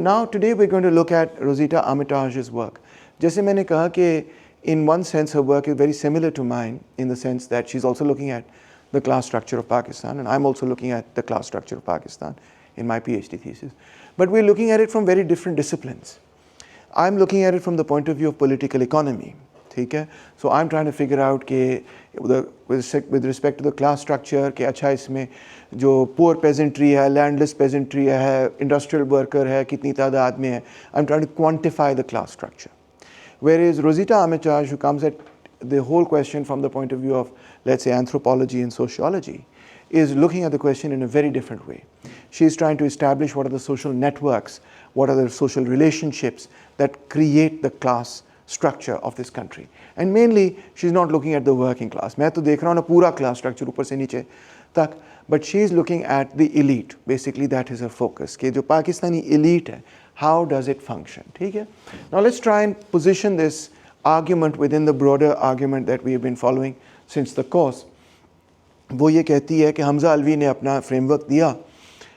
Now today we're going to look at Rosita Armitage's work. जैसे मैंने कहा कि in one sense her work is very similar to mine in the sense that she's also looking at the class structure of Pakistan, and I'm also looking at the class structure of Pakistan in my PhD thesis. But we're looking at it from very different disciplines. I'm looking at it from the point of view of political economy. ठीक है? So I'm trying to figure out कि with respect to the class structure कि अच्छा इसमें जो poor peasantry है, landless peasantry है, industrial worker है, कितनी तादाद में है. I'm trying to quantify the class structure. Whereas Rosita Armitage, who comes at the whole question from the point of view of, let's say, anthropology and sociology, is looking at the question in a very different way. She's trying to establish what are the social networks, what are the social relationships that create the class structure of this country. And mainly, she's not looking at the working class. मैं तो देख रहा हूँ ना पूरा class structure ऊपर से नीचे तक, but she's looking at the elite. Basically, that is her focus. कि जो पाकिस्तानी elite है, how does it function? ठीक है? Now let's try and position this argument within the broader argument that we have been following since the course. वो ये कहती है कि हमजा अलवी ने अपना framework दिया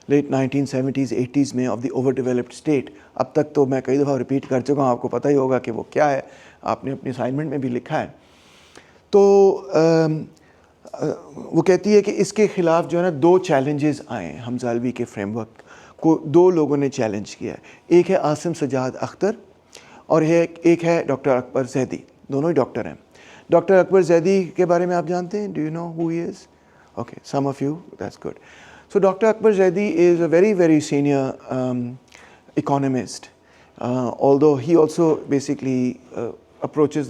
late 1970s, 80s में of the overdeveloped state. अब तक तो मैं कई दफ़ा रिपीट कर चुका हूँ, आपको पता ही होगा कि वो क्या है, आपने अपनी असाइनमेंट में भी लिखा है. तो वो कहती है कि इसके ख़िलाफ़ जो है ना दो चैलेंजेस आए हैं. हमजा अलवी के फ्रेमवर्क को दो लोगों ने चैलेंज किया है. एक है आसिम सजाद अख्तर और एक है डॉक्टर अकबर जैदी. दोनों ही डॉक्टर हैं. डॉक्टर अकबर जैदी के बारे में आप जानते हैं? Do you know who he is? Okay, some of you, that's good. So Dr. Akbar Zaidi is a very, very senior economist, although he also basically approaches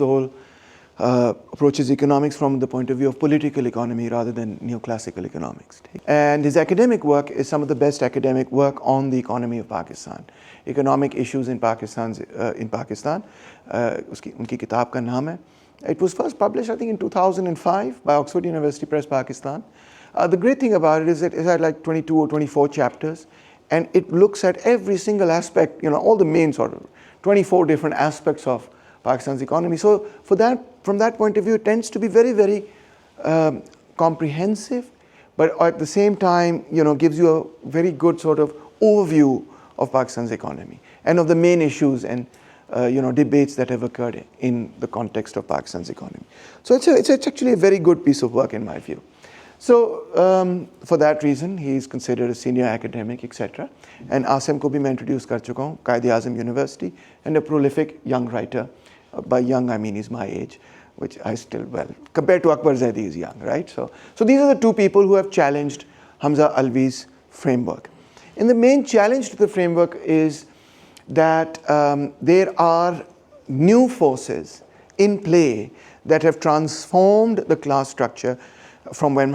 economics from the point of view of political economy rather than neoclassical economics. And his academic work is some of the best academic work on the economy of Pakistan, economic issues in Pakistan. उनकी किताब का नाम है. It was first published, I think, in 2005 by Oxford University Press, Pakistan. The great thing about it is that it had like 22 or 24 chapters, and it looks at every single aspect, all the main sort of 24 different aspects of Pakistan's economy. So from that point of view, it tends to be very, very comprehensive, but at the same time, gives you a very good sort of overview of Pakistan's economy and of the main issues and debates that have occurred in the context of Pakistan's economy. So it's actually a very good piece of work in my view. So for that reason, he is considered a senior academic, etc. And Asim ko bhi main introduce kar chuka hu, Quaid-e-Azam University, and a prolific young writer. By young, I mean he's my age, which I still, compared to Akbar Zaidi is young, right? So these are the two people who have challenged Hamza Alvi's framework. And the main challenge to the framework is that there are new forces in play that have transformed the class structure from when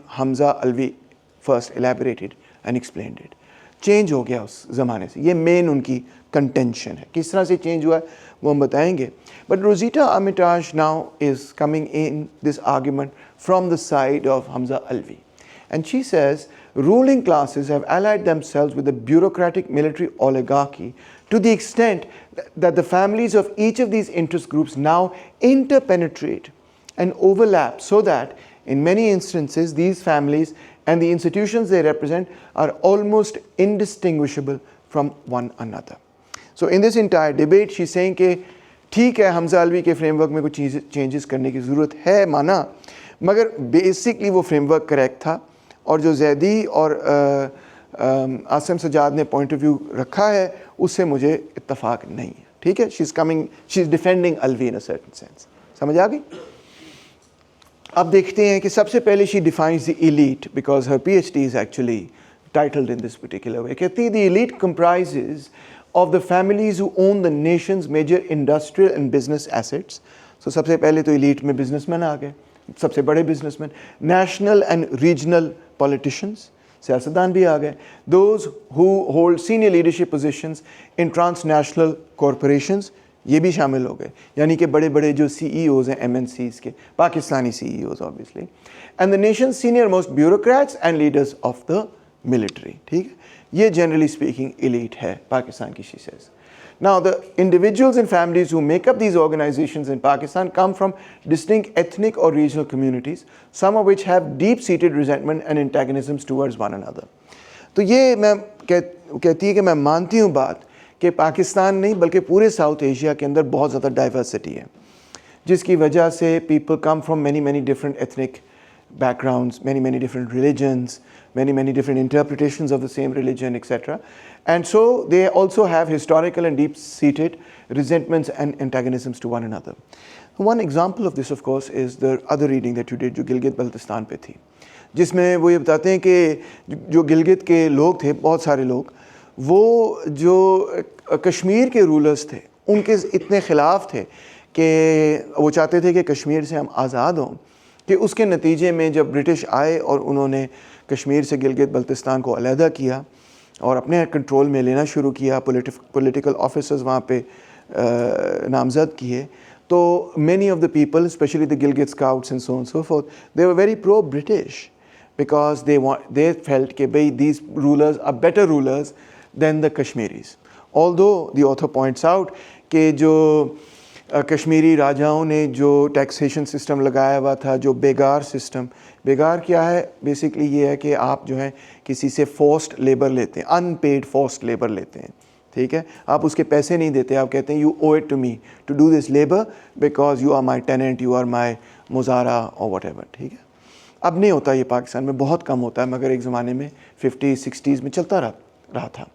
Hamza Alvi first elaborated and explained it. Change हो गया उस ज़माने से. ये main उनकी contention है. किस तरह से change हुआ वो हम बताएंगे. But Rosita Armitage now is coming in this argument from the side of Hamza Alvi. And she says, ruling classes have allied themselves with the bureaucratic military oligarchy to the extent that the families of each of these interest groups now interpenetrate and overlap, so that in many instances these families and the institutions they represent are almost indistinguishable from one another. So in this entire debate, she's saying कि ठीक है हमजा अलवी के framework में कुछ changes करने की ज़रूरत है माना, मगर basically वो framework correct था. और जो जैदी और आसिम सजाद ने पॉइंट ऑफ व्यू रखा है उससे मुझे इत्तफाक नहीं है. ठीक है? She is defending Alavi in a certain sense. समझ आ गई? अब देखते हैं कि सबसे पहले she defines the elite, because her PhD is actually titled in this particular way. कहती है the elite comprises of the families who own the nations major industrial and business assets. So सबसे पहले तो एलीट में businessman आ गए, सबसे बड़े businessman. National and regional politicians, सियासतदान भी आ गए. Those who hold senior leadership positions in transnational corporations, ये भी शामिल हो गए. यानी कि बड़े बड़े जो CEOs हैं MNCs के, Pakistani CEOs obviously, and the nation's senior most bureaucrats and leaders of the military. ठीक है? ये generally speaking elite है पाकिस्तान की, she says. Now, the individuals and families who make up these organizations in Pakistan come from distinct ethnic or regional communities, some of which have deep-seated resentment and antagonisms towards one another. तो ये मैं कहती है कि मैं मानती हूँ बात कि पाकिस्तान नहीं बल्कि पूरे साउथ एशिया के अंदर बहुत ज़्यादा डाइवर्सिटी है, जिसकी वजह से people come from many different ethnic backgrounds, many different religions, many different interpretations of the same religion, etc. And so they also have historical and deep-seated resentments and antagonisms to one another. One example of this, of course, is the other reading that you did, जो गिलगित बल्तिस्तान पे थी, जिसमें वो ये बताते हैं कि जो गिलगित के लोग थे, बहुत सारे लोग, वो जो कश्मीर के रूलर्स थे उनके इतने ख़िलाफ़ थे कि वो चाहते थे कि कश्मीर से हम आज़ाद हों, कि उसके नतीजे में जब ब्रिटिश आए और उन्होंने कश्मीर से गिलगित बल्तिस्तान को अलहदा किया और अपने कंट्रोल में लेना शुरू किया, पॉलिटिकल ऑफिसर्स वहाँ पे नामज़द किए, तो many of the people specially the Gilgit scouts and so on so fourth, they were very pro British because they felt कि भाई these rulers are better rulers than the Kashmiris. Although the author points out कि जो कश्मीरी राजाओं ने जो taxation system लगाया हुआ था, जो बेगार सिस्टम, बेगार क्या है बेसिकली ये है कि आप जो है किसी से फोर्स्ड लेबर लेते हैं, अनपेड फोर्स्ड लेबर लेते हैं, ठीक है, आप उसके पैसे नहीं देते, आप कहते हैं you owe it to me to do this labour because you are my tenant, you are my मुजारा और वट एवर, ठीक है। अब नहीं होता ये, पाकिस्तान में बहुत कम होता है, मगर एक ज़माने में 50-60s में चलता रहा था।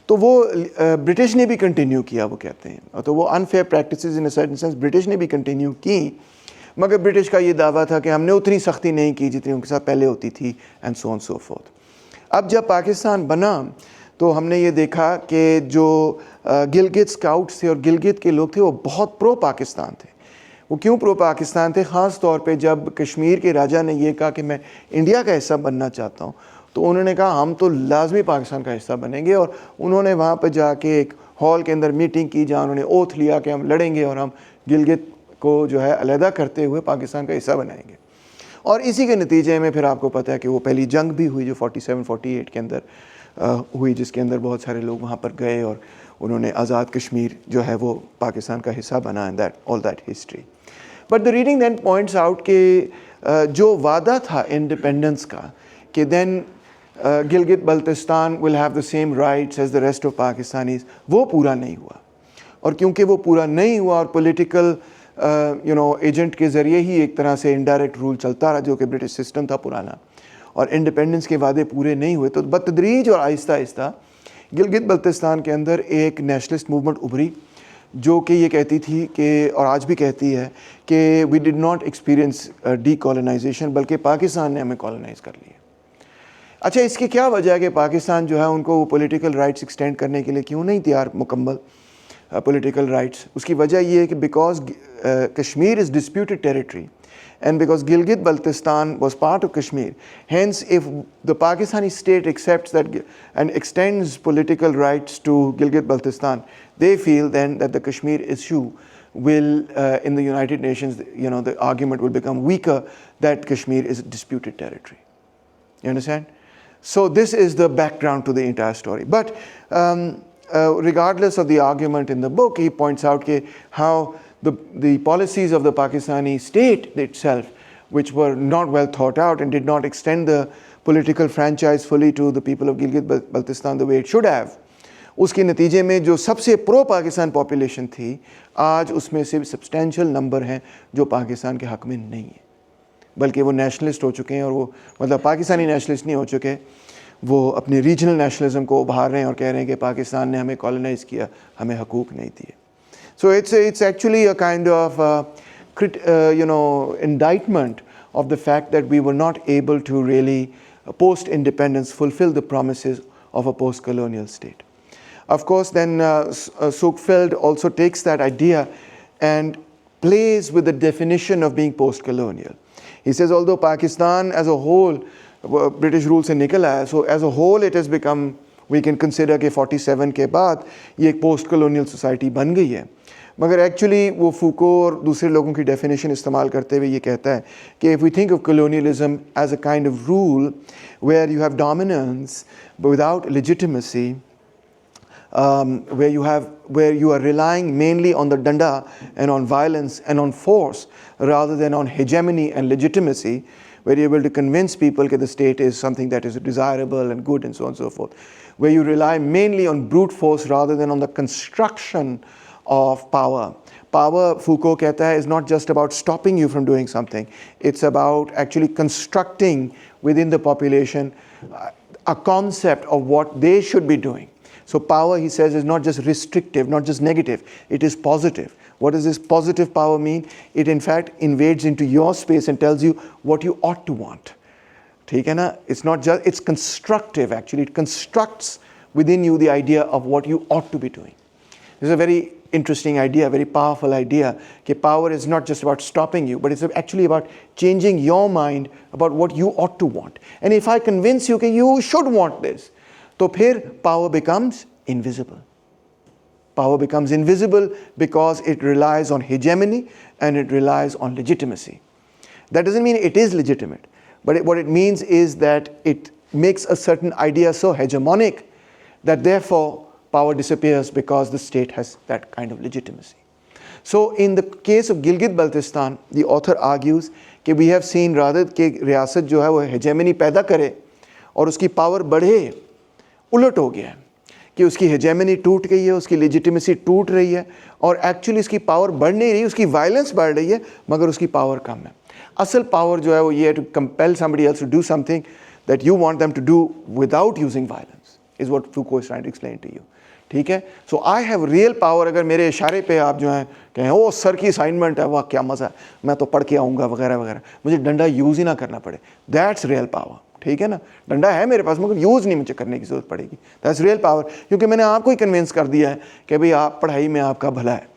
तो वो ब्रिटिश ने भी कंटिन्यू किया, वो कहते हैं, तो वो unfair practices in a certain sense British ने भी कंटिन्यू की, मगर ब्रिटिश का ये दावा था कि हमने उतनी सख्ती नहीं की जितनी उनके साथ पहले होती थी, and so on so fourth. अब जब पाकिस्तान बना तो हमने ये देखा कि जो गिलगित स्काउट्स थे और गिलगित के लोग थे वो बहुत प्रो पाकिस्तान थे। वो क्यों प्रो पाकिस्तान थे? ख़ास तौर पे जब कश्मीर के राजा ने ये कहा कि मैं इंडिया का हिस्सा बनना चाहता हूँ, तो उन्होंने कहा हम तो लाजमी पाकिस्तान का हिस्सा बनेंगे, और उन्होंने वहाँ पर जाके एक हॉल के अंदर मीटिंग की जहाँ उन्होंने ओथ लिया कि हम लड़ेंगे और हम गिलगित को जो है अलहदा करते हुए पाकिस्तान का हिस्सा बनाएंगे। और इसी के नतीजे में फिर आपको पता है कि वो पहली जंग भी हुई जो 47-48 के अंदर हुई, जिसके अंदर बहुत सारे लोग वहाँ पर गए और उन्होंने आज़ाद कश्मीर जो है वो पाकिस्तान का हिस्सा बना, and that all that history. But the reading then points out कि जो वादा था इंडिपेंडेंस का कि then Gilgit Baltistan will have the same rights as the rest of Pakistanis, वो पूरा नहीं हुआ। और क्योंकि वो पूरा नहीं हुआ और पॉलिटिकल एजेंट के ज़रिए ही एक तरह से इनडायरेक्ट रूल चलता रहा, जो कि ब्रिटिश सिस्टम था पुराना, और इंडिपेंडेंस के वादे पूरे नहीं हुए, तो बतदरीज और आहिस्ता आहिस्ता गिलगित बल्तिस्तान के अंदर एक नेशनलिस्ट मूवमेंट उभरी, जो कि ये कहती थी कि, और आज भी कहती है कि वी डिड नॉट एक्सपीरियंस डीकॉलोनाइजेशन, बल्कि पाकिस्तान ने हमें कॉलोनाइज़ कर लिया। अच्छा, इसकी क्या वजह है कि पाकिस्तान जो है उनको पॉलिटिकल राइट्स एक्सटेंड करने के लिए क्यों नहीं तैयार मुकम्मल पॉलिटिकल राइट्स? उसकी वजह ये है कि because Kashmir is disputed territory and because Gilgit Baltistan was part of Kashmir, hence if the Pakistani state accepts that and extends political rights to Gilgit Baltistan, they feel then that the Kashmir issue will in the United Nations, the argument will become weaker that Kashmir is disputed territory. You understand? So this is the background to the entire story. But regardless of the argument in the book, he points out how the policies of the Pakistani state itself, which were not well thought out and did not extend the political franchise fully to the people of Gilgit Baltistan the way it should have, उसके नतीजे में जो सबसे pro Pakistan population थी, आज उसमें से substantial number हैं जो पाकिस्तान के हक़ में नहीं है, बल्कि वो नेशनलिस्ट हो चुके हैं, और वो मतलब पाकिस्तानी नेशनलिस्ट नहीं हो चुके, वो अपने रीजनल नेशनलिज्म को उभार रहे हैं और कह रहे हैं कि पाकिस्तान ने हमें कॉलोनाइज़ किया, हमें हकूक़ नहीं दिए। So it's actually a kind of indictment of the fact that we were not able to really post-independence fulfill the promises of a post-colonial state. Of course, then Sukfeld also takes that idea and plays with the definition of being post-colonial. He says, although Pakistan as a whole, British rule se nikal aaya, so as a whole it has become, we can consider कि 47 के बाद ये एक post colonial society बन गई है, मगर actually वो फूको और दूसरे लोगों की डेफिनेशन इस्तेमाल करते हुए ये कहता है कि if we think of colonialism as a kind of rule where you have dominance without legitimacy, where you are relying mainly on the danda and on violence and on force rather than on hegemony and legitimacy, where you're able to convince people that the state is something that is desirable and good and so on and so forth, where you rely mainly on brute force rather than on the construction of power. Power, Foucault कहता है, is not just about stopping you from doing something. It's about actually constructing within the population a concept of what they should be doing. So power, he says, is not just restrictive, not just negative. It is positive. What does this positive power mean? It in fact invades into your space and tells you what you ought to want. ठीक है ना? It's not just, it's constructive actually. It constructs within you the idea of what you ought to be doing. This is a very interesting idea, very powerful idea. That power is not just about stopping you, but it's actually about changing your mind about what you ought to want. And if I convince you that you should want this, तो फिर power becomes invisible. Power becomes invisible because it relies on hegemony and it relies on legitimacy. That doesn't mean it is legitimate, but what it means is that it makes a certain idea so hegemonic that therefore power disappears because the state has that kind of legitimacy. So in the case of Gilgit-Baltistan, the author argues that we have seen rather कि रियासत जो है वो hegemony पैदा करे और उसकी power बढ़े, उलट हो गया है कि उसकी hegemony टूट गई है, उसकी legitimacy टूट रही है और actually उसकी power बढ़ नहीं रही, उसकी violence बढ़ रही है मगर उसकी power कम है. असल power जो है वो ये है to compel somebody else to do something that you want them to do without using violence is what Foucault is trying to explain to you. ठीक है? So I have real power. अगर मेरे इशारे पे आप जो हैं कहें ओ सर की असाइनमेंट है, वाह क्या मज़ा है, मैं तो पढ़ के आऊँगा वगैरह वगैरह, मुझे डंडा यूज़ ही ना करना पड़े, दैट्स रियल पावर. ठीक है ना? डंडा है मेरे पास मगर यूज़ नहीं मुझे करने की ज़रूरत पड़ेगी. दैट्स रियल पावर, क्योंकि मैंने आपको ही कन्विंस कर दिया है कि भाई आप पढ़ाई में आपका भला है.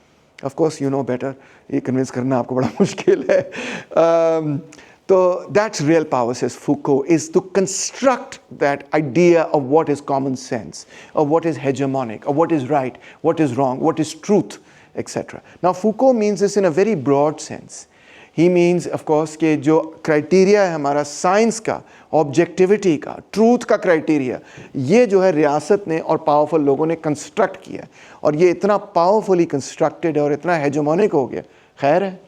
Of course you know better, ये कन्विंस करना आपको बड़ा मुश्किल है. So that's real power, says Foucault, is to construct that idea of what is common sense, of what is hegemonic, of what is right, what is wrong, what is truth, etc. Now Foucault means this in a very broad sense. He means, of course, कि जो criteria है हमारा science का, objectivity का, truth का criteria, ये जो है रियासत ने और powerful लोगों ने construct किया और ये इतना powerfully constructed है और इतना hegemonic हो गया. खैर है,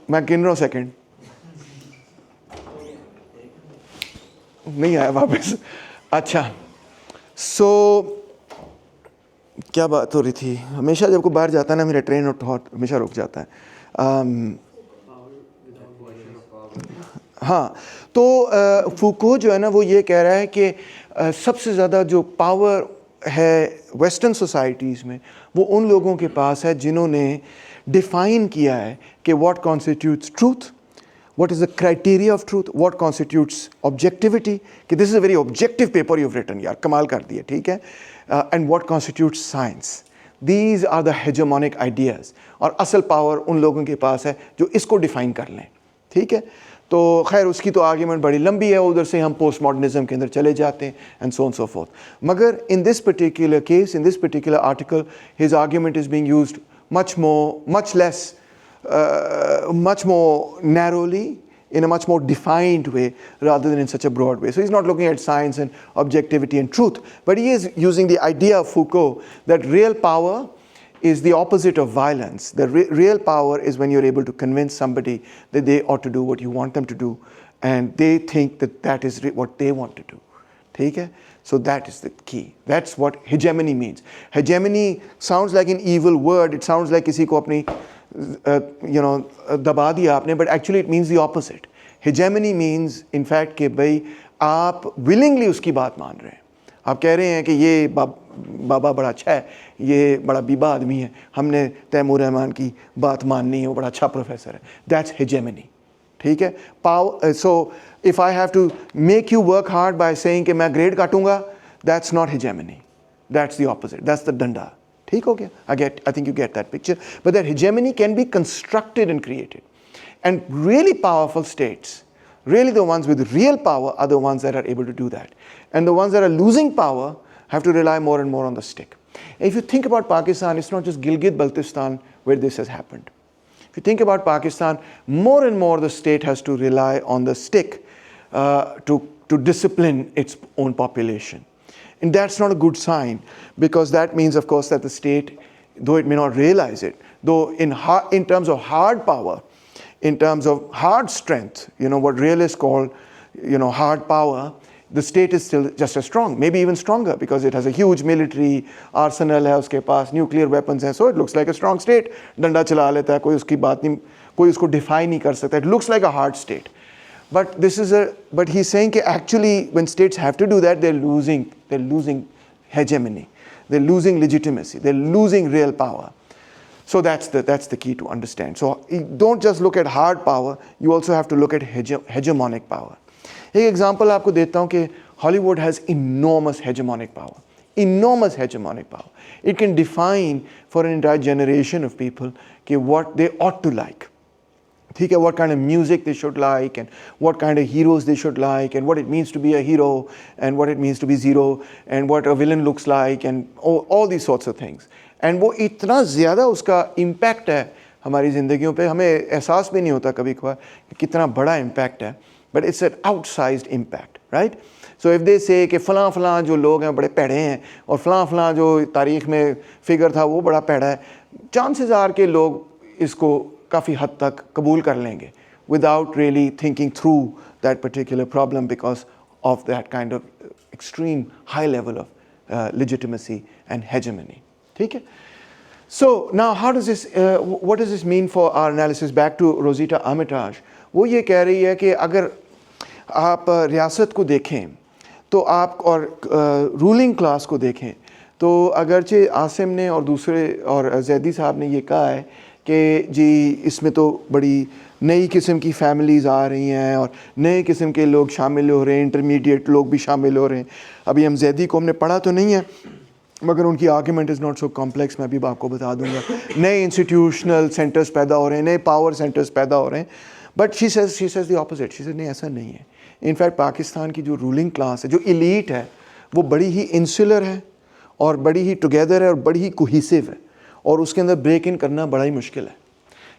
मैं गिन रहा हूँ सेकेंड, नहीं आया वापस. अच्छा, सो क्या बात हो रही थी? हमेशा जब कोई बाहर जाता है ना, मेरा ट्रेन और थॉट हमेशा रुक जाता है. हाँ, तो फूको जो है ना वो ये कह रहा है कि सबसे ज़्यादा जो पावर है वेस्टर्न सोसाइटीज़ में वो उन लोगों के पास है जिन्होंने डिफाइन किया है कि what constitutes truth, what is the criteria of truth, what constitutes objectivity, कि this is a very objective paper you have written, यार कमाल कर दिया. ठीक है? And what constitutes science. These are the hegemonic ideas. और असल पावर उन लोगों के पास है जो इसको डिफ़ाइन कर लें. ठीक है? तो खैर उसकी तो आर्ग्यूमेंट बड़ी लंबी है, उधर से हम पोस्ट मॉडर्निज्म के अंदर चले जाते हैं and so on so forth. मगर in this particular case, in this particular article, his argument is being used much less, much more narrowly, in a much more defined way rather than in such a broad way. So he's not looking at science and objectivity and truth, but he is using the idea of Foucault that real power is the opposite of violence. The real power is when you're able to convince somebody that they ought to do what you want them to do and they think that that is what they want to do. ठीक है? So that is the key. That's what hegemony means. Hegemony sounds like an evil word. It sounds like किसी को अपनी दबा दिया आपने, but actually it means the opposite. Hegemony means in fact कि भाई आप willingly उसकी बात मान रहे हैं. आप कह रहे हैं कि ये बाबा बड़ा अच्छा है, ये बड़ा बीबा आदमी है, हमने तैमूर रहमान की बात माननी है, वो बड़ा अच्छा प्रोफेसर है. That's hegemony. ठीक है? So if I have to make you work hard by saying कि मैं grade काटूंगा, that's not hegemony. That's the opposite. That's the danda. ठीक हो गया? I think you get that picture. But that hegemony can be constructed and created. And really powerful states, really the ones with real power are the ones that are able to do that. And the ones that are losing power have to rely more and more on the stick. And if you think about Pakistan, it's not just Gilgit-Baltistan where this has happened. If you think about Pakistan, more and more the state has to rely on the stick to discipline its own population. And that's not a good sign, because that means, of course, that the state, though it may not realize it, though in terms of hard power, in terms of hard strength, what realists call, hard power, the state is still just as strong, maybe even stronger, because it has a huge military arsenal है उसके पास, nuclear weapons हैं, so it looks like a strong state. डंडा चला लेता है, कोई उसकी बात नहीं, कोई उसको defy नहीं कर सकता. It looks like a hard state. But he's saying that actually when states have to do that, they're losing hegemony, they're losing legitimacy, they're losing real power. So that's the key to understand. So don't just look at hard power, you also have to look at hegemonic power. एक example आपको देता हूँ कि Hollywood has enormous hegemonic power. Enormous hegemonic power. It can define for an entire generation of people what they ought to like. ठीक है, what kind of music they should like and what kind of heroes they should like and what it means to be a hero and what it means to be zero and what a villain looks like and all these sorts of things. And वो इतना ज़्यादा उसका impact है हमारी ज़िंदगियों पे, हमें एहसास भी नहीं होता कभी कभार कि कितना बड़ा impact है. But it's an outsized impact, right? So if they say कि फलां जो लोग हैं बड़े पैड़े हैं और फलां जो तारीख़ में फिगर था वो बड़ा पैड़ा है, chances are कि लोग इसको काफ़ी हद तक कबूल कर लेंगे without really thinking through that particular problem because of that kind of extreme high level of legitimacy and hegemony. ठीक है? So now what does this mean for our analysis? Back to Rosita Armitage. वो ये कह रही है कि अगर आप रियासत को देखें तो आप और रूलिंग क्लास को देखें तो अगरचे आसिम ने और दूसरे और जैदी साहब ने ये कहा है कि जी इसमें तो बड़ी नई किस्म की फैमिलीज़ आ रही हैं और नए किस्म के लोग शामिल हो रहे हैं, इंटरमीडिएट लोग भी शामिल हो रहे हैं. अभी हम जैदी को हमने पढ़ा तो नहीं है मगर उनकी argument is not so complex, मैं भी आपको बता दूंगा. नए इंस्टीट्यूशनल सेंटर्स पैदा हो रहे हैं, नए पावर सेंटर्स पैदा हो रहे हैं. But she says the opposite. She says नहीं, ऐसा नहीं है. इनफैक्ट पाकिस्तान की जो रूलिंग क्लास है, जो इलीट है, वो बड़ी ही इंसुलर है और बड़ी ही टुगेदर है और बड़ी ही कोहिसिव है और उसके अंदर ब्रेक इन करना बड़ा ही मुश्किल है.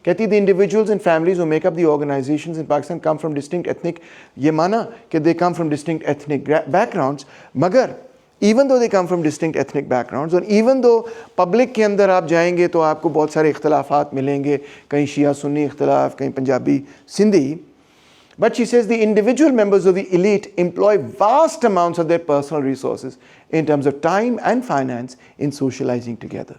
कहती the individuals and families who make up the organisations in Pakistan come from distinct ethnic, ये माना कि they come from distinct ethnic backgrounds, मगर even though they come from distinct ethnic backgrounds और even though public के अंदर आप जाएंगे तो आपको बहुत सारे इख्तलाफात मिलेंगे, कहीं शिया सुन्नी इख्तलाफ, कहीं Punjabi Sindhi. But she says the individual members of the elite employ vast amounts of their personal resources in terms of time and finance in socializing together,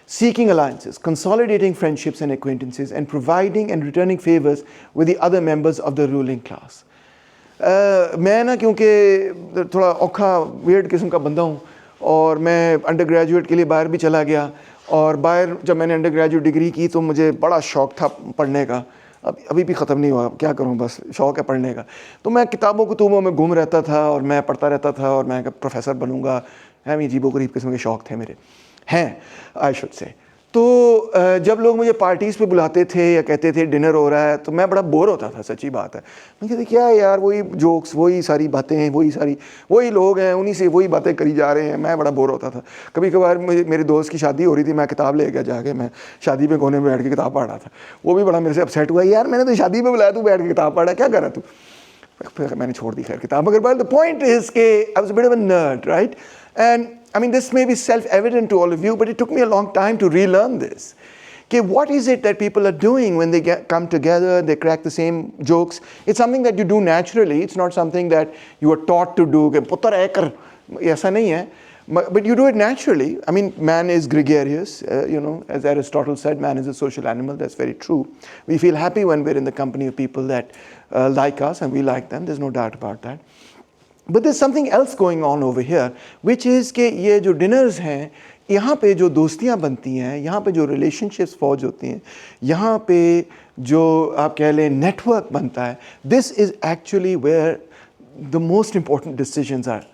seeking alliances, consolidating friendships and acquaintances, and providing and returning favors with the other members of the ruling class. मैं ना क्योंकि थोड़ा औखा weird किस्म का बंदा हूँ और मैं अंडर ग्रेजुएट के लिए बाहर भी चला गया और बाहर जब मैंने अंडर ग्रेजुएट डिग्री की तो मुझे बड़ा शौक़ था पढ़ने का. अभी भी ख़त्म नहीं हुआ, क्या करूँ, बस शौक़ है पढ़ने का. तो मैं किताबों कुतुबों में घूम रहता था और मैं पढ़ता रहता था और मैं प्रोफेसर बनूँगा. है मैं अजीबो गरीब किस्म के शौक़ थे मेरे, हैं आई शुड से. तो जब लोग मुझे पार्टीज़ पे बुलाते थे या कहते थे डिनर हो रहा है तो मैं बड़ा बोर होता था, सच्ची बात है. मैं कहते क्या यार, वही जोक्स, वही सारी बातें हैं, वही लोग हैं, उन्हीं से वही बातें करी जा रहे हैं. मैं बड़ा बोर होता था. कभी कभार मेरे दोस्त की शादी हो रही थी, मैं किताब ले गया जाके, मैं शादी पे कोने में बैठ के किताब पढ़ रहा था. वो भी बड़ा मेरे से अपसेट हुआ, यार मैंने तो शादी पे बुलाया, तू बैठ के किताब पढ़ा, क्या कर रहा तू. फिर मैंने छोड़ दी खैर किताब. मगर द पॉइंट इज़ के I was a bit of a nerd, right. And I mean, this may be self-evident to all of you, but it took me a long time to relearn this. Okay, what is it that people are doing when they come together, they crack the same jokes? It's something that you do naturally. It's not something that you are taught to do. ऐसा नहीं है. But you do it naturally. I mean, man is gregarious. As Aristotle said, man is a social animal. That's very true. We feel happy when we're in the company of people that like us and we like them. There's no doubt about that. But there's something else going on over here, which is कि ये जो dinners हैं, यहाँ पे जो दोस्तियाँ बनती हैं, यहाँ पे जो relationships forge होती हैं, यहाँ पे जो आप कह लें network बनता है, this is actually where the most important decisions are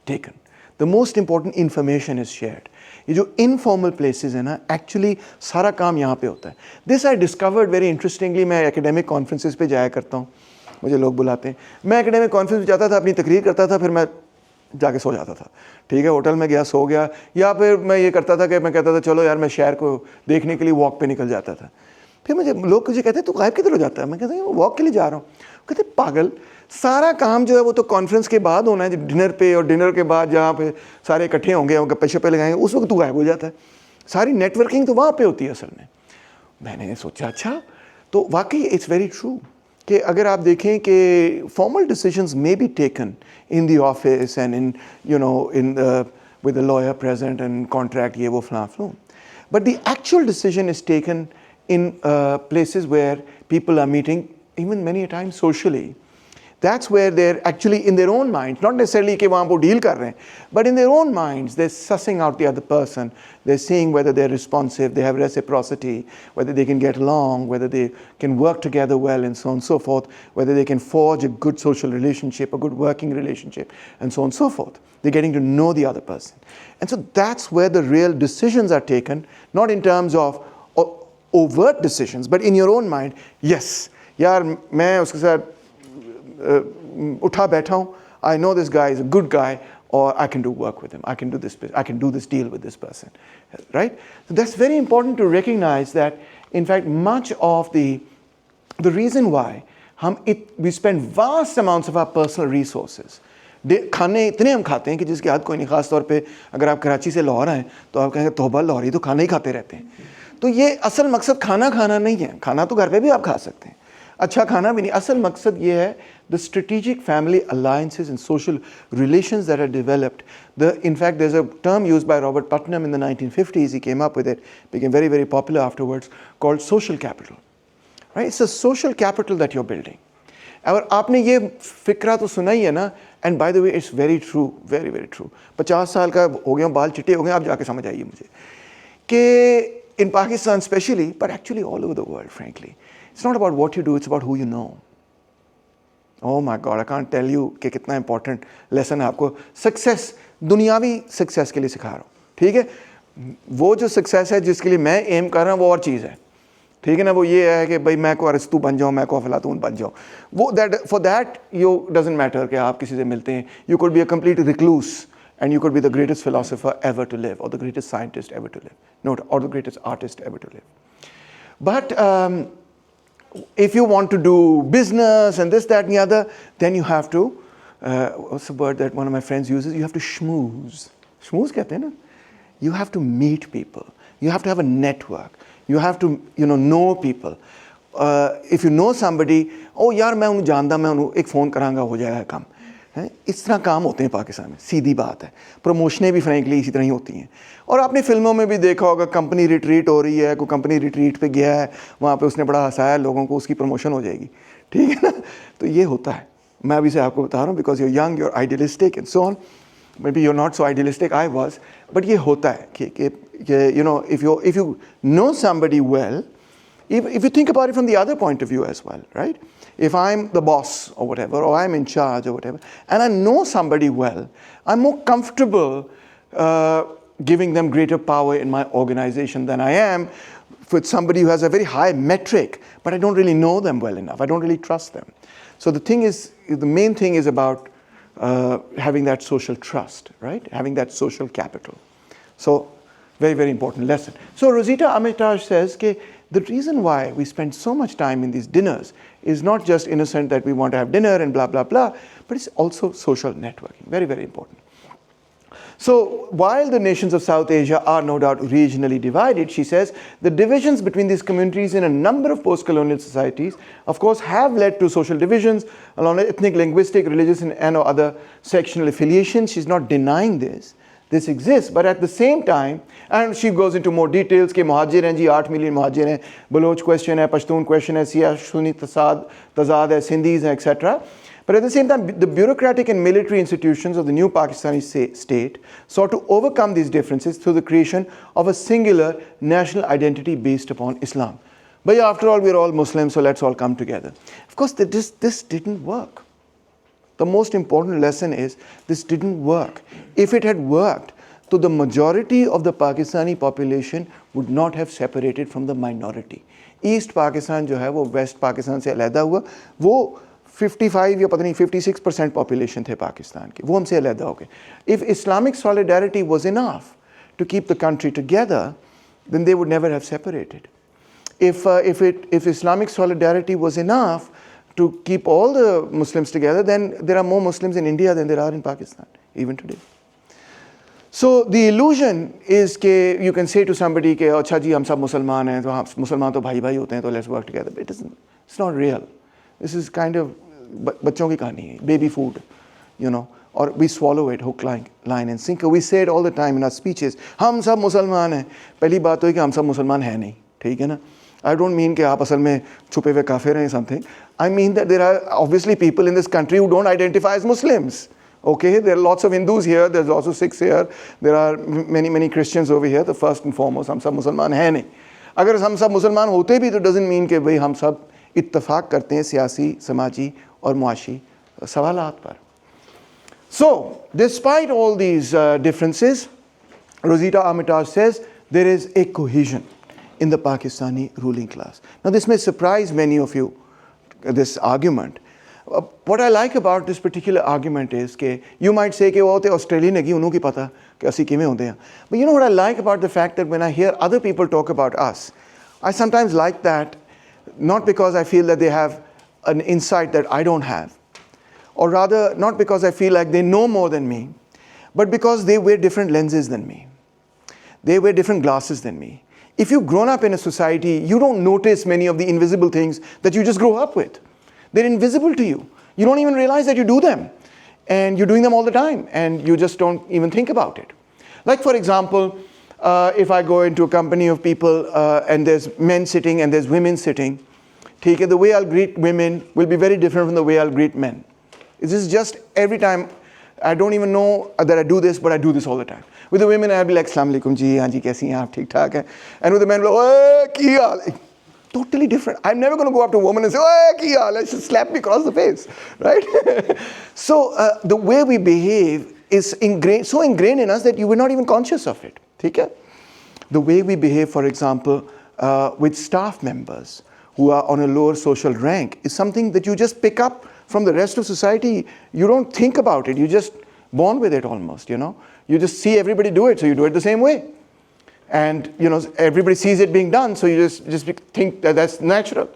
taken. The most important information is shared. ये जो informal places हैं ना, actually सारा काम यहाँ पे होता है. This I discovered very interestingly. मैं academic conferences पे जाया करता हूँ, मुझे लोग बुलाते हैं. मैं एकेडमिक कॉन्फ्रेंस में जाता था, अपनी तकरीर करता था, फिर मैं जाके सो जाता था. ठीक है, होटल में गया, सो गया. या फिर मैं ये करता था कि मैं कहता था चलो यार मैं शहर को देखने के लिए वॉक पे निकल जाता था. फिर लोग मुझे कहते तू गायब किधर हो जाता है. मैं कहता हूँ वॉक के लिए जा रहा हूँ. कहते पागल, सारा काम जो है वो तो कॉन्फ्रेंस के बाद होना है, डिनर पे, और डिनर के बाद जहाँ पे सारे इकट्ठे होंगे और गप्पे शप्पे लगाएंगे, उस वक्त तू गायब हो जाता है. सारी नेटवर्किंग तो वहाँ पे होती है असल में. मैंने सोचा अच्छा, तो वाकई इट्स वेरी ट्रू कि अगर आप देखें कि formal decisions may be taken in the office and in, you know, with the lawyer present and contract ये वो फलां फलूं, but the actual decision is taken in places where people are meeting, even many a times socially. That's where they're actually in their own minds, not necessarily कि वहाँ पर deal कर रहे हैं, but in their own minds, they're sussing out the other person. They're seeing whether they're responsive, they have reciprocity, whether they can get along, whether they can work together well, and so on and so forth, whether they can forge a good social relationship, a good working relationship, and so on and so forth. They're getting to know the other person. And so that's where the real decisions are taken, not in terms of overt decisions, but in your own mind. Yes, यार मैं उसके साथ उठा बैठा हूँ, I know this guy is a good guy, or I can do work with him, I can do this deal with this person, right? So that's very important to recognize that, in fact, much of the reason why we spend vast amounts of our personal resources, खाने इतने हम खाते हैं कि जिसकी आदत कोई नहीं, ख़ास तौर पे अगर आप कराची से लाहौर आएँ तो आप कहेंगे तौबा लाहौरी तो खाना ही खाते रहते हैं। तो ये असल मकसद खाना नहीं है, खाना तो घर पे भी आप खा सकते हैं, अच्छा खाना भी नहीं, असल मकसद ये है the strategic family alliances and social relations that are developed. In fact, there's a term used by Robert Putnam in the 1950s, he came up with it, became very, very popular afterwards, called social capital. Right? It's a social capital that you're building. और आपने ये फिक्रा तो सुना ही है ना, and by the way, it's very true, very, very true. 50 साल का हो गया, बाल चिट्टे हो गए, आप जाके समझ आइए मुझे कि in Pakistan especially, but actually all over the world, frankly, it's not about what you do, it's about who you know. Oh my God, I can't tell you कि कितना important lesson है आपको सक्सेस, दुनियावी success के लिए सिखा रहा हूँ, ठीक है? वो जो सक्सेस है जिसके लिए मैं एम कर रहा हूँ वो और चीज़ है, ठीक है ना? वो ये है कि भाई मैं को अरिस्तु बन जाऊँ, मैं को अफलातून बन जाऊँ, वो for that you doesn't matter कि आप किसी से मिलते हैं, you could be a complete recluse and you could be the greatest philosopher ever to live, or the greatest scientist ever to live, or the greatest artist ever to live. But if you want to do business and this, that and the other, then you have to, what's the word that one of my friends uses? You have to schmooze. Schmooze कहते हैं ना? You have to meet people. You have to have a network. You have to, know people. If you know somebody, oh यार मैं उन्हें जानता, मैं उन्हें एक फ़ोन करांगा हो जाएगा काम. इस तरह काम होते हैं पाकिस्तान में, सीधी बात है. प्रमोशनें भी फ्रैंकली इसी तरह ही होती हैं. और आपने फिल्मों में भी देखा होगा, कंपनी रिट्रीट हो रही है, कोई कंपनी रिट्रीट पे गया है, वहाँ पे उसने बड़ा हंसाया लोगों को, उसकी प्रमोशन हो जाएगी, ठीक है ना? तो ये होता है. मैं अभी से आपको बता रहा हूँ, because you young, you are idealistic and so on. Maybe you are not so idealistic, I was, but ये होता है कि if you know somebody well, if you think about it from the other point of view as well, right? If I'm the boss or whatever, or I'm in charge or whatever, and I know somebody well, I'm more comfortable giving them greater power in my organization than I am with somebody who has a very high metric, but I don't really know them well enough. I don't really trust them. So the main thing is about having that social trust, right? Having that social capital. So very, very important lesson. So Rosita Armitage says that the reason why we spend so much time in these dinners is not just innocent that we want to have dinner and blah, blah, blah, but it's also social networking. Very, very important. So while the nations of South Asia are no doubt regionally divided, she says, the divisions between these communities in a number of post-colonial societies, of course, have led to social divisions along ethnic, linguistic, religious, and or other sectional affiliations. She's not denying this. This exists, but at the same time, and she goes into more details कि मुहाजिर हैं जी, 8 million मुहाजिर हैं, Bloch question है, Pashtun question है, सिया सुन्नी तजाद है, Sindhis हैं, etc. But at the same time, the bureaucratic and military institutions of the new Pakistani state sought to overcome these differences through the creation of a singular national identity based upon Islam. But after all, we're all Muslims, so let's all come together. Of course, this didn't work. The most important lesson is this didn't work. If it had worked, so the majority of the Pakistani population would not have separated from the minority. East Pakistan जो है वो West Pakistan से अलग हुआ, वो 55 या पता नहीं 56% population थे पाकिस्तान के, वो हमसे अलग हो गए. If Islamic solidarity was enough to keep the country together, then they would never have separated. If Islamic solidarity was enough to keep all the Muslims together, then there are more Muslims in India than there are in Pakistan, even today. So So the illusion is कि you can say to somebody कि अच्छा जी हम सब मुसलमान हैं तो हम मुसलमान तो भाई भाई होते हैं तो let's work together. But it's not real. This is kind of बच्चों की कहानी है, baby food, you know, or we swallow it hook, line and sinker. We say it all the time in our speeches. हम सब मुसलमान हैं. पहली बात तो है कि हम सब मुसलमान हैं नहीं, ठीक है ना? I don't mean कि आप असल में छुपे हुए काफिर हैं something. I mean that there are obviously people in this country who don't identify as Muslims. Okay, there are lots of Hindus here, there's also Sikhs here, there are many Christians over here. The first and foremost, हम सब मुसलमान हैं नहीं. अगर हम सब मुसलमान होते भी तो doesn't mean कि भाई हम सब इत्तफाक करते हैं सियासी, समाजी और मुआशी सवालात पर. So, despite all these differences, Rosita Armitage says there is a cohesion in the Pakistani ruling class. Now, this may surprise many of you, this argument. What I like about this particular argument is that you might say कि वो तो Australian है उन्हों की पता कि असी किमें होते हैं. But you know what I like about the fact that when I hear other people talk about us, I sometimes like that, not because I feel that they have an insight that I don't have, or rather not because I feel like they know more than me, but because they wear different lenses than me. They wear different glasses than me. If you've grown up in a society, you don't notice many of the invisible things that you just grow up with. They're invisible to you. You don't even realize that you do them. And you're doing them all the time. And you just don't even think about it. Like for example, if I go into a company of people and there's men sitting and there's women sitting, the way I'll greet women will be very different from the way I'll greet men. This is just every time. I don't even know that I do this, but I do this all the time. With the women, I'll be like, Assalamu alaikum ji, haan ji, kaisi hain aap, theek thaak hai. And with the men, I'll be like, ki haal? Totally different. I'm never going to go up to a woman and say, oh, ki haal? She slap me across the face, right? So the way we behave is so ingrained in us that you were not even conscious of it. Okay? The way we behave, for example, with staff members who are on a lower social rank is something that you just pick up from the rest of society. You don't think about it. You're just born with it almost, you know. You just see everybody do it, so you do it the same way. And you know, everybody sees it being done, so you just think that that's natural.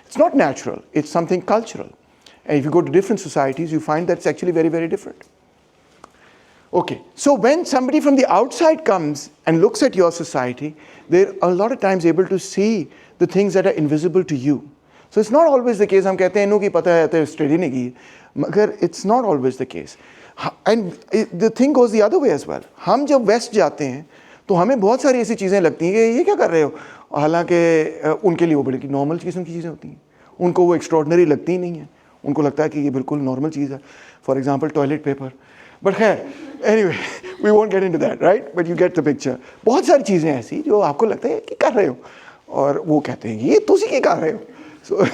It's not natural, it's something cultural. And if you go to different societies, you find that's actually very, very different. Okay, so when somebody from the outside comes and looks at your society, they're a lot of times able to see the things that are invisible to you. So it's not always the case, हम कहते हैं इन्हों की पता है तो study नहीं की, मगर it's not always the case. And the thing goes the other way as well. हम जब वेस्ट जाते हैं तो हमें बहुत सारी ऐसी चीज़ें लगती हैं कि ये क्या कर रहे हो, हालांकि उनके लिए वो बड़ी नॉर्मल किस्म की चीज़ें होती हैं. उनको वो एक्स्ट्रॉर्डनरी लगती ही नहीं है. उनको लगता है कि ये बिल्कुल नॉर्मल चीज़ है. For example toilet paper. But खैर, anyway, we won't get into that, right? But you get the picture. बहुत सारी चीज़ें ऐसी जो आपको लगता है कि कर रहे हो, और वो कहते हैं ये तुसी क्या कर रहे हो. So,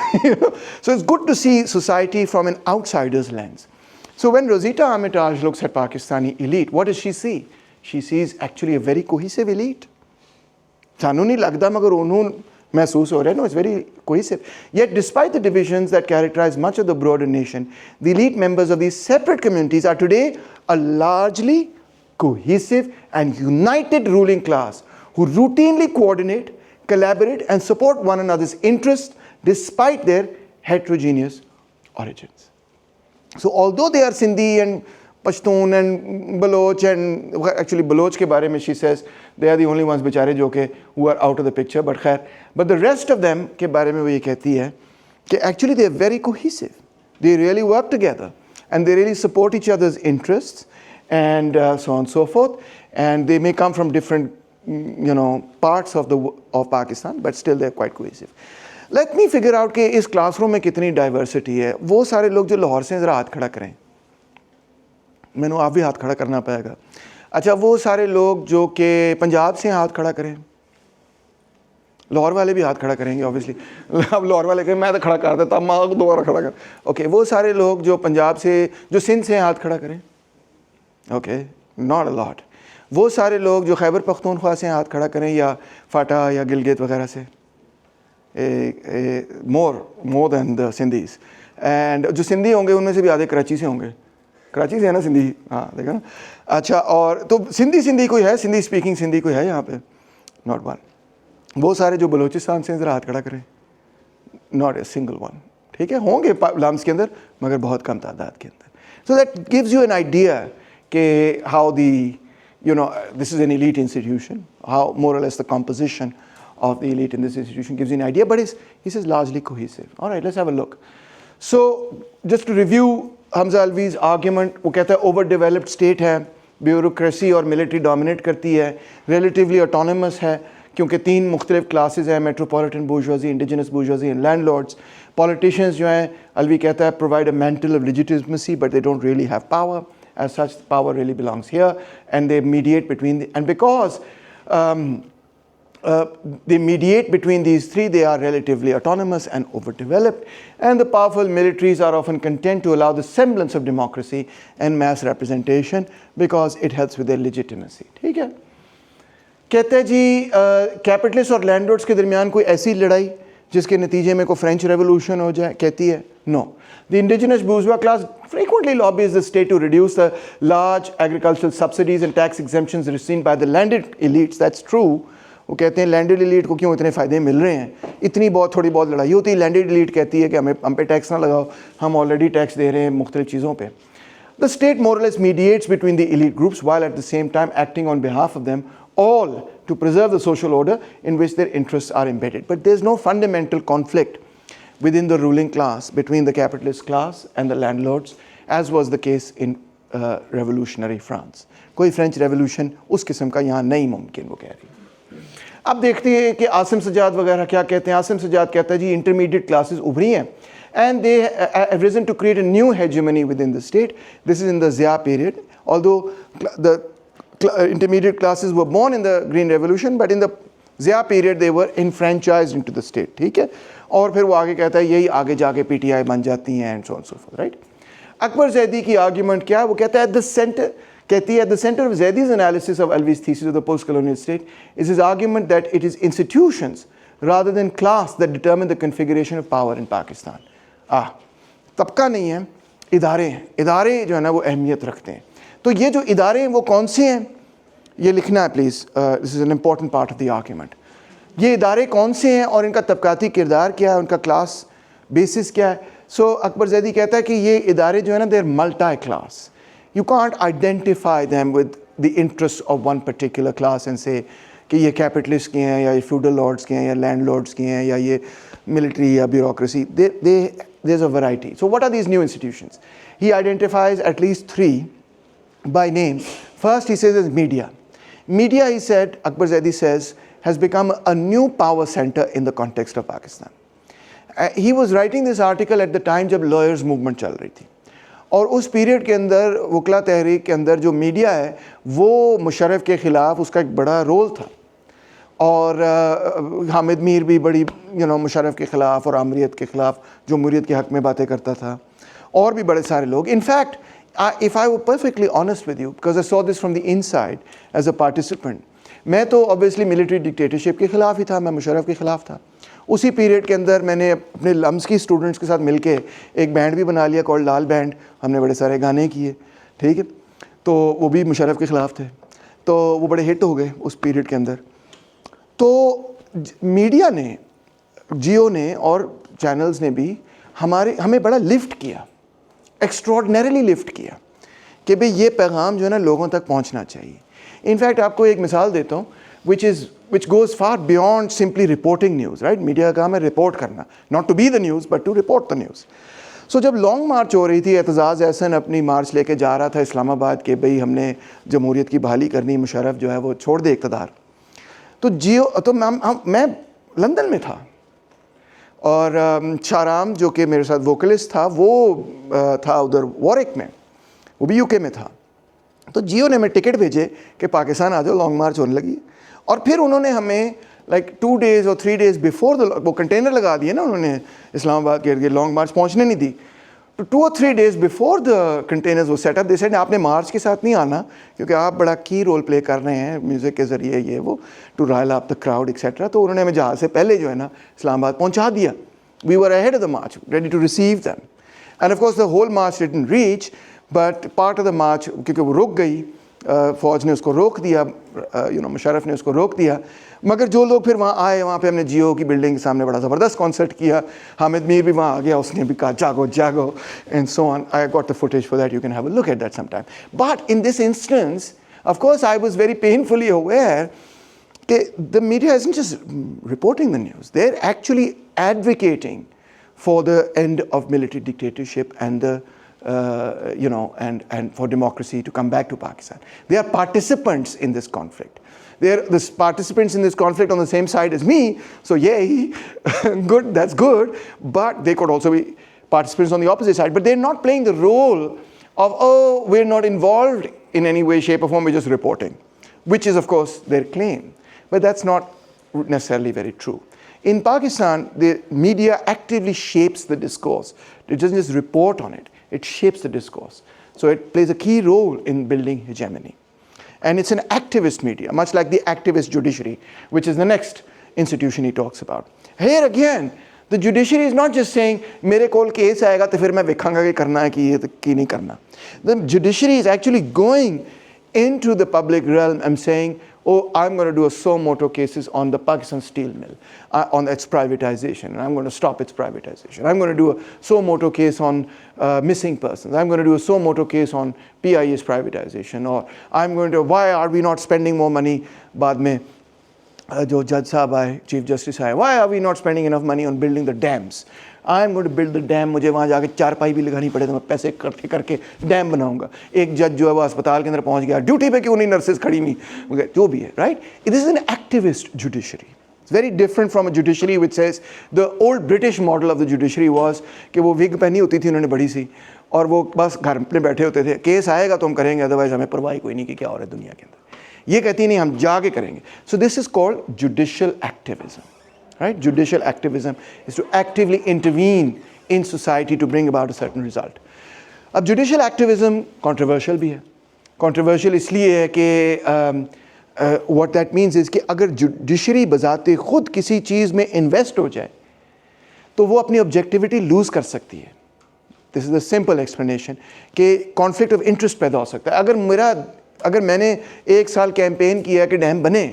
so it's good to see society from an outsider's lens. So when Rosita Armitage looks at Pakistani elite, what does she see? She sees actually a very cohesive elite. सानू नहीं लगता मगर उन्होंने महसूस हो रहा है. No, it's very cohesive. Yet despite the divisions that characterize much of the broader nation, the elite members of these separate communities are today a largely cohesive and united ruling class who routinely coordinate, collaborate and support one another's interests despite their heterogeneous origins. So although they are Sindhi and Pashtun and Baloch, and actually Baloch ke bare mein she says they are the only ones बेचारे जो के who are out of the picture, but खैर, but the rest of them के बारे में वो ये कहती है कि actually they are very cohesive. They really work together and they really support each other's interests and so on and so forth. And they may come from different parts of Pakistan, but still they are quite cohesive. Let me figure out कि इस classroom में कितनी diversity है. वो सारे लोग जो लाहौर से ज़रा हाथ खड़ा करें. मैंने आप भी हाथ खड़ा करना पड़ेगा. अच्छा, वो सारे लोग जो कि पंजाब से हाथ खड़ा करें. लाहौर वाले भी हाथ खड़ा करेंगे ऑब्वियसली. अब लाहौर वाले कहें मैं तो खड़ा कर देता, माँ को दोबारा खड़ा कर. ओके, वो सारे लोग जो पंजाब से, जो सिंध से हाथ खड़ा करें. Okay, not a lot. वो सारे लोग जो खैबर पख्तूनख्वा से हाथ खड़ा करें या फाटा या गिलगित वगैरह से. more than the Sindhis. And जो सिंधी होंगे उनमें से भी आधे कराची से होंगे. कराची से है ना सिंधी? हाँ, देखा ना. अच्छा, और तो सिंधी कोई है, सिंधी स्पीकिंग सिंधी कोई है यहाँ पे? Not one. वो सारे जो बलूचिस्तान से ज़रा हाथ खड़ा करें. Not a single one. ठीक है, होंगे लम्स के अंदर मगर बहुत कम तादाद के अंदर. So that gives you an idea कि how the this is an elite institution, how more or less the composition of the elite in this institution gives you an idea, but he says largely cohesive. All right, let's have a look. So just to review Hamza Alvi's argument, वो कहता है overdeveloped state है, bureaucracy और military dominate करती है, relatively autonomous है क्योंकि 3 मुख्तलिफ classes हैं, metropolitan bourgeoisie, indigenous bourgeoisie and landlords. Politicians जो हैं, Alvi कहता है provide a mantle of legitimacy but they don't really have power. As such, power really belongs here, and they mediate between and because they mediate between these three, they are relatively autonomous and overdeveloped, and the powerful militaries are often content to allow the semblance of democracy and mass representation because it helps with their legitimacy. ठीक है? कहते हैं जी capitalist और landlords के दरमियान कोई ऐसी लड़ाई जिसके नतीजे में कोई फ्रेंच रेवोल्यूशन हो जाए, कहती है no. The indigenous bourgeois class frequently lobbies the state to reduce the large agricultural subsidies and tax exemptions received by the landed elites. That's true. वो कहते हैं लैंडेड एलीट को क्यों इतने फ़ायदे मिल रहे हैं, इतनी बहुत थोड़ी बहुत लड़ाई होती है. लैंडेड एलीट कहती है कि हम पे टैक्स ना लगाओ, हम ऑलरेडी टैक्स दे रहे हैं मुख्तलिफ चीज़ों पे. The state more or less mediates between the elite groups while at the same time acting on behalf of them all to preserve the social order in which their interests are embedded. But there's no fundamental conflict within the ruling class between the capitalist class and the landlords, as was the case in revolutionary France. कोई French revolution उस किस्म का यहाँ नहीं मुमकिन, वो कह रही है. अब देखते हैं कि आसिम सजाद वगैरह क्या कहते हैं. आसिम सजाद कहता है जी इंटरमीडिएट क्लासेस उभरी हैं and they have risen to create a new hegemony within the state. This is in the Zia period, although the intermediate classes were born in the Green Revolution, but in the Zia period they were enfranchised into the state. ठीक है, और फिर वो आगे कहता है यही आगे जाके PTI बन जाती हैं and so on and so forth, right? Akbar Zaidi की आर्ग्यूमेंट क्या है, वो कहता है at the center, कहती है at the center of Zaidi's analysis of Alvi's thesis of the post-colonial state is his argument that it is institutions rather than class that determine the configuration of power in Pakistan. तबका नहीं है, इदारे हैं. इदारे जो है ना वो अहमियत रखते हैं. तो ये जो इदारे हैं वो कौन से हैं, ये लिखना है please. This is an important part of the argument. ये इदारे कौन से हैं और इनका तबकाती किरदार क्या है, उनका क्लास बेसिस क्या है. सो अकबर जैदी कहता है कि ये इदारे जो है ना, they are multi class. You can't identify them with the interest of one particular class and say कि ये कैपिटलिस्ट के हैं या ये फ्यूडल लॉर्ड्स के हैं या लैंड लॉर्ड्स के हैं या ये मिलिट्री या bureaucracy. There's a variety. So what are these new institutions? He identifies at least 3 by name. First he says is media. Media, he said, Akbar Zaidi says, has become a new power center in the context of Pakistan. He was writing this article at the time जब lawyers movement चल रही थी, और उस period के अंदर वकला तहरीक के अंदर जो मीडिया है वो मुशर्रफ के ख़िलाफ़ उसका एक बड़ा रोल था, और हामिद मीर भी बड़ी मुशर्रफ के ख़िलाफ़ और आमरीत के ख़िलाफ़ जमहूरियत के हक़ में बातें करता था, और भी बड़े सारे लोग. In fact if I were perfectly honest with you, because I saw this from the inside as a participant, मैं तो obviously military dictatorship के ख़िलाफ़ ही था, मैं मुशर्रफ के ख़िलाफ़ था. उसी पीरियड के अंदर मैंने अपने लम्स की स्टूडेंट्स के साथ मिलके एक बैंड भी बना लिया कॉल्ड लाल बैंड. हमने बड़े सारे गाने किए, ठीक है, तो वो भी मुशर्रफ के ख़िलाफ़ थे, तो वो बड़े हिट हो गए उस पीरियड के अंदर. तो मीडिया ने, जियो ने और चैनल्स ने भी हमें बड़ा लिफ्ट किया, एक्स्ट्रॉर्डिनरीली लिफ्ट किया कि भाई ये पैगाम जो है ना लोगों तक पहुंचना चाहिए. इनफैक्ट आपको एक मिसाल देता हूँ which goes far beyond simply reporting news, right? Media का काम है रिपोर्ट करना, not to be the news but to report the news. So जब लॉन्ग मार्च हो रही थी, एतजाज़ एहसन अपनी मार्च लेके जा रहा था इस्लामाबाद के, भाई हमने जमहूरियत की बहाली करनी, मुशर्रफ जो है वो छोड़ दे इक़्तिदार. तो मैं लंदन में था, और शाराम जो कि मेरे साथ वोकलिस्ट था वो था उधर वॉरिक में, वो भी यूके में था. तो जियो ने हमें टिकट भेजे कि पाकिस्तान आ जाओ, लॉन्ग मार्च होने लगी. और फिर उन्होंने हमें लाइक 2 days और 3 days बिफोर वो कंटेनर लगा दिए ना उन्होंने इस्लामाबाद के इर्द, लॉन्ग मार्च पहुँचने नहीं दी. तो 2 or 3 days before the containers वो सेटअप, दे सेड आपने मार्च के साथ नहीं आना क्योंकि आप बड़ा की रोल प्ले कर रहे हैं म्यूज़िक के ज़रिए, ये वो to rile up the crowd etcetera. तो उन्होंने हमें जहाज़ से पहले जो है ना इस्लामाबाद पहुँचा दिया. We were ahead of the march, ready to receive them. And of course the whole march didn't reach, but part of the march क्योंकि वो रुक गई, फ़ौज ने उसको रोक दिया, मुशर्रफ ने उसको रोक दिया. मगर जो लोग फिर वहाँ आए, वहाँ पे हमने जियो की बिल्डिंग के सामने बड़ा ज़बरदस्त कॉन्सर्ट किया. हामिद मीर भी वहाँ आ गया, उसने भी कहा जागो जागो and so on. I got the footage for that, you can have a look at that some time. But in this instance Of course, I was very painfully aware that the media isn't just reporting the news. They're actually advocating for the end of military dictatorship and the and for democracy to come back to Pakistan. They are participants in this conflict. They're the participants in this conflict on the same side as me, so yay, good, that's good, but they could also be participants on the opposite side, but they're not playing the role of, oh, we're not involved in any way, shape or form, we're just reporting, which is of course their claim, but that's not necessarily very true. In Pakistan, the media actively shapes the discourse. It doesn't just report on it, it shapes the discourse. So it plays a key role in building hegemony. And it's an activist media, much like the activist judiciary, which is the next institution he talks about. Here again, the judiciary is not just saying, mere kol case aayega to fir main vekhanga ki karna hai ki nahi karna. The judiciary is actually going into the public realm and saying, oh, I'm going to do a suo motu cases on the Pakistan steel mill, on its privatization, and I'm going to stop its privatization. I'm going to do a suo motu case on missing persons. I'm going to do a suo motu case on PIA's privatization. Or I'm going to, why are we not spending more money? Baad mein, jo Judge Sahab aaye, Chief Justice aaye, why are we not spending enough money on building the dams? I'm going to build the dam, मुझे वहाँ जाके चारपाई भी लगानी पड़े तो मैं पैसे इकट्ठे करके डैम बनाऊंगा. एक जज जो है वो अस्पताल के अंदर पहुँच गया, ड्यूटी पे क्यों नहीं नर्सेज खड़ी हुई, जो भी है, right? This is an activist judiciary. It's very different from a judiciary which says the old British model of the judiciary was कि वो विग पहनी होती थी उन्होंने बड़ी सी और वो बस घर में बैठे होते थे, केस आएगा तो हम करेंगे, अदरवाइज हमें परवाह कोई नहीं कि क्या हो रहा है दुनिया के अंदर. ये कहती नहीं, हम जाके करेंगे. So this is called judicial activism. Right? Judicial activism is to actively intervene in society to bring about a certain result. अब judicial activism controversial भी है. Controversial इसलिए है कि what that means is कि अगर judiciary बजाते खुद किसी चीज़ में invest हो जाए तो वो अपनी objectivity lose कर सकती है. This is the simple explanation कि conflict of interest पैदा हो सकता है. अगर मैंने एक साल कैंपेन किया कि डैम बने,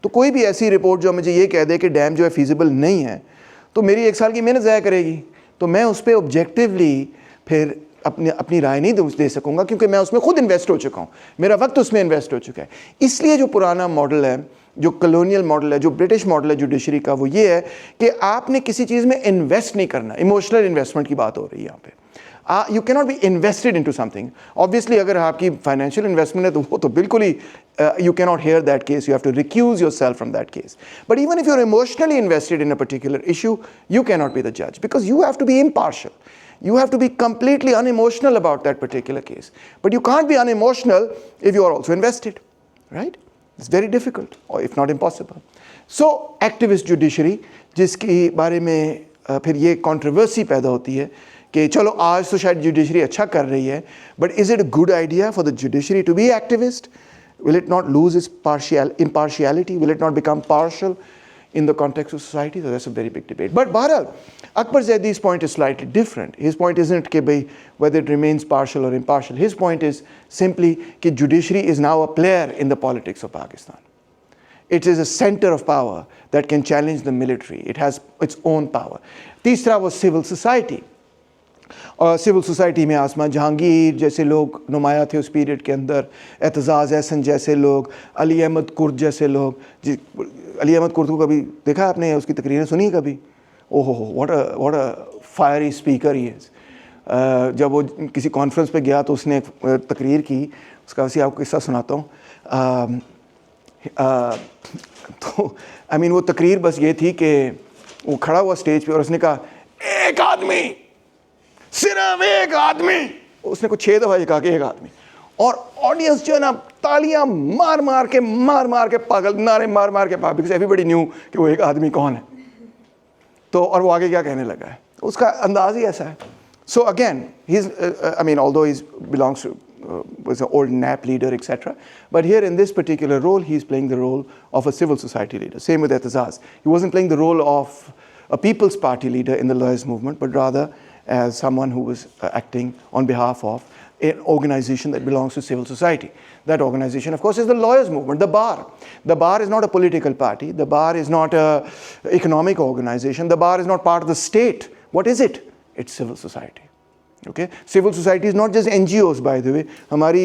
तो कोई भी ऐसी रिपोर्ट जो मुझे ये कह दे कि डैम जो है फीजिबल नहीं है, तो मेरी एक साल की मेहनत ज़ाया करेगी, तो मैं उस पर ऑब्जेक्टिवली फिर अपनी राय नहीं दे सकूँगा क्योंकि मैं उसमें खुद इन्वेस्ट हो चुका हूँ, मेरा वक्त उसमें इन्वेस्ट हो चुका है. इसलिए जो पुराना मॉडल है, जो कॉलोनियल मॉडल है, जो ब्रिटिश मॉडल है जुडिशरी का, वो ये है कि आपने किसी चीज़ में इन्वेस्ट नहीं करना. इमोशनल इन्वेस्टमेंट की बात हो रही है यहाँ पे. You cannot be invested into something. Obviously, अगर आपकी financial investment है तो वो तो बिल्कुल ही you cannot hear that case. You have to recuse yourself from that case. But even if you're emotionally invested in a particular issue, you cannot be the judge because you have to be impartial. You have to be completely unemotional about that particular case. But you can't be unemotional if you are also invested, right? It's very difficult, or if not impossible. So, activist judiciary, जिसके बारे में फिर ये controversy पैदा होती है कि चलो आज तो शायद जुडिशरी अच्छा कर रही है, but is it a good idea for the judiciary to be activist? Will it not lose its impartiality? Will it not become partial in the context of society? So that's a very big debate. But Bahral, Akbar Zaidi's point is slightly different. His point isn't कि whether it remains partial or impartial. His point is simply कि judiciary is now a player in the politics of Pakistan. It is a center of power that can challenge the military. It has its own power. तीसरा was civil society. और civil society में आसमा जहांगीर जैसे लोग नुमाया थे उस period के अंदर, एतजाज़ एहसन जैसे लोग, अली अहमद कुर्द जैसे लोग. अली अहमद कुर्द को कभी देखा आपने, उसकी तकरीरें सुनी कभी? ओहो, what a fiery speaker he is. जब वो किसी कॉन्फ्रेंस पे गया तो उसने तकरीर की, उसका वैसे आपको किस्सा सुनाता हूँ. तो आई मीन वो तकरीर बस ये थी कि वो खड़ा हुआ स्टेज पे और उसने कहा, एक आदमी, सिर्फ एक आदमी. उसने कुछ 6 दफ़ा ये कहा कि एक आदमी, और ऑडियंस जो है ना तालियां मार मार के पागल, नारे मार मार के पागल, बिकॉज एवरीबडी न्यू कि वो एक आदमी कौन है. तो और वो आगे क्या कहने लगा है, उसका अंदाज ही ऐसा है. So again he is, I mean although he belongs to was an old NAP leader, etc. But here in this particular role, he is playing the role of a civil society leader. Same with Etazaz. He wasn't playing the role of a People's Party leader in the lawyers' movement, but rather as someone who was acting on behalf of an organization that belongs to civil society. That organization, of course, is the lawyers' movement, the bar. The bar is not a political party. The bar is not an economic organization. The bar is not part of the state. What is it? It's civil society. Okay? Civil society is not just NGOs, by the way. हमारी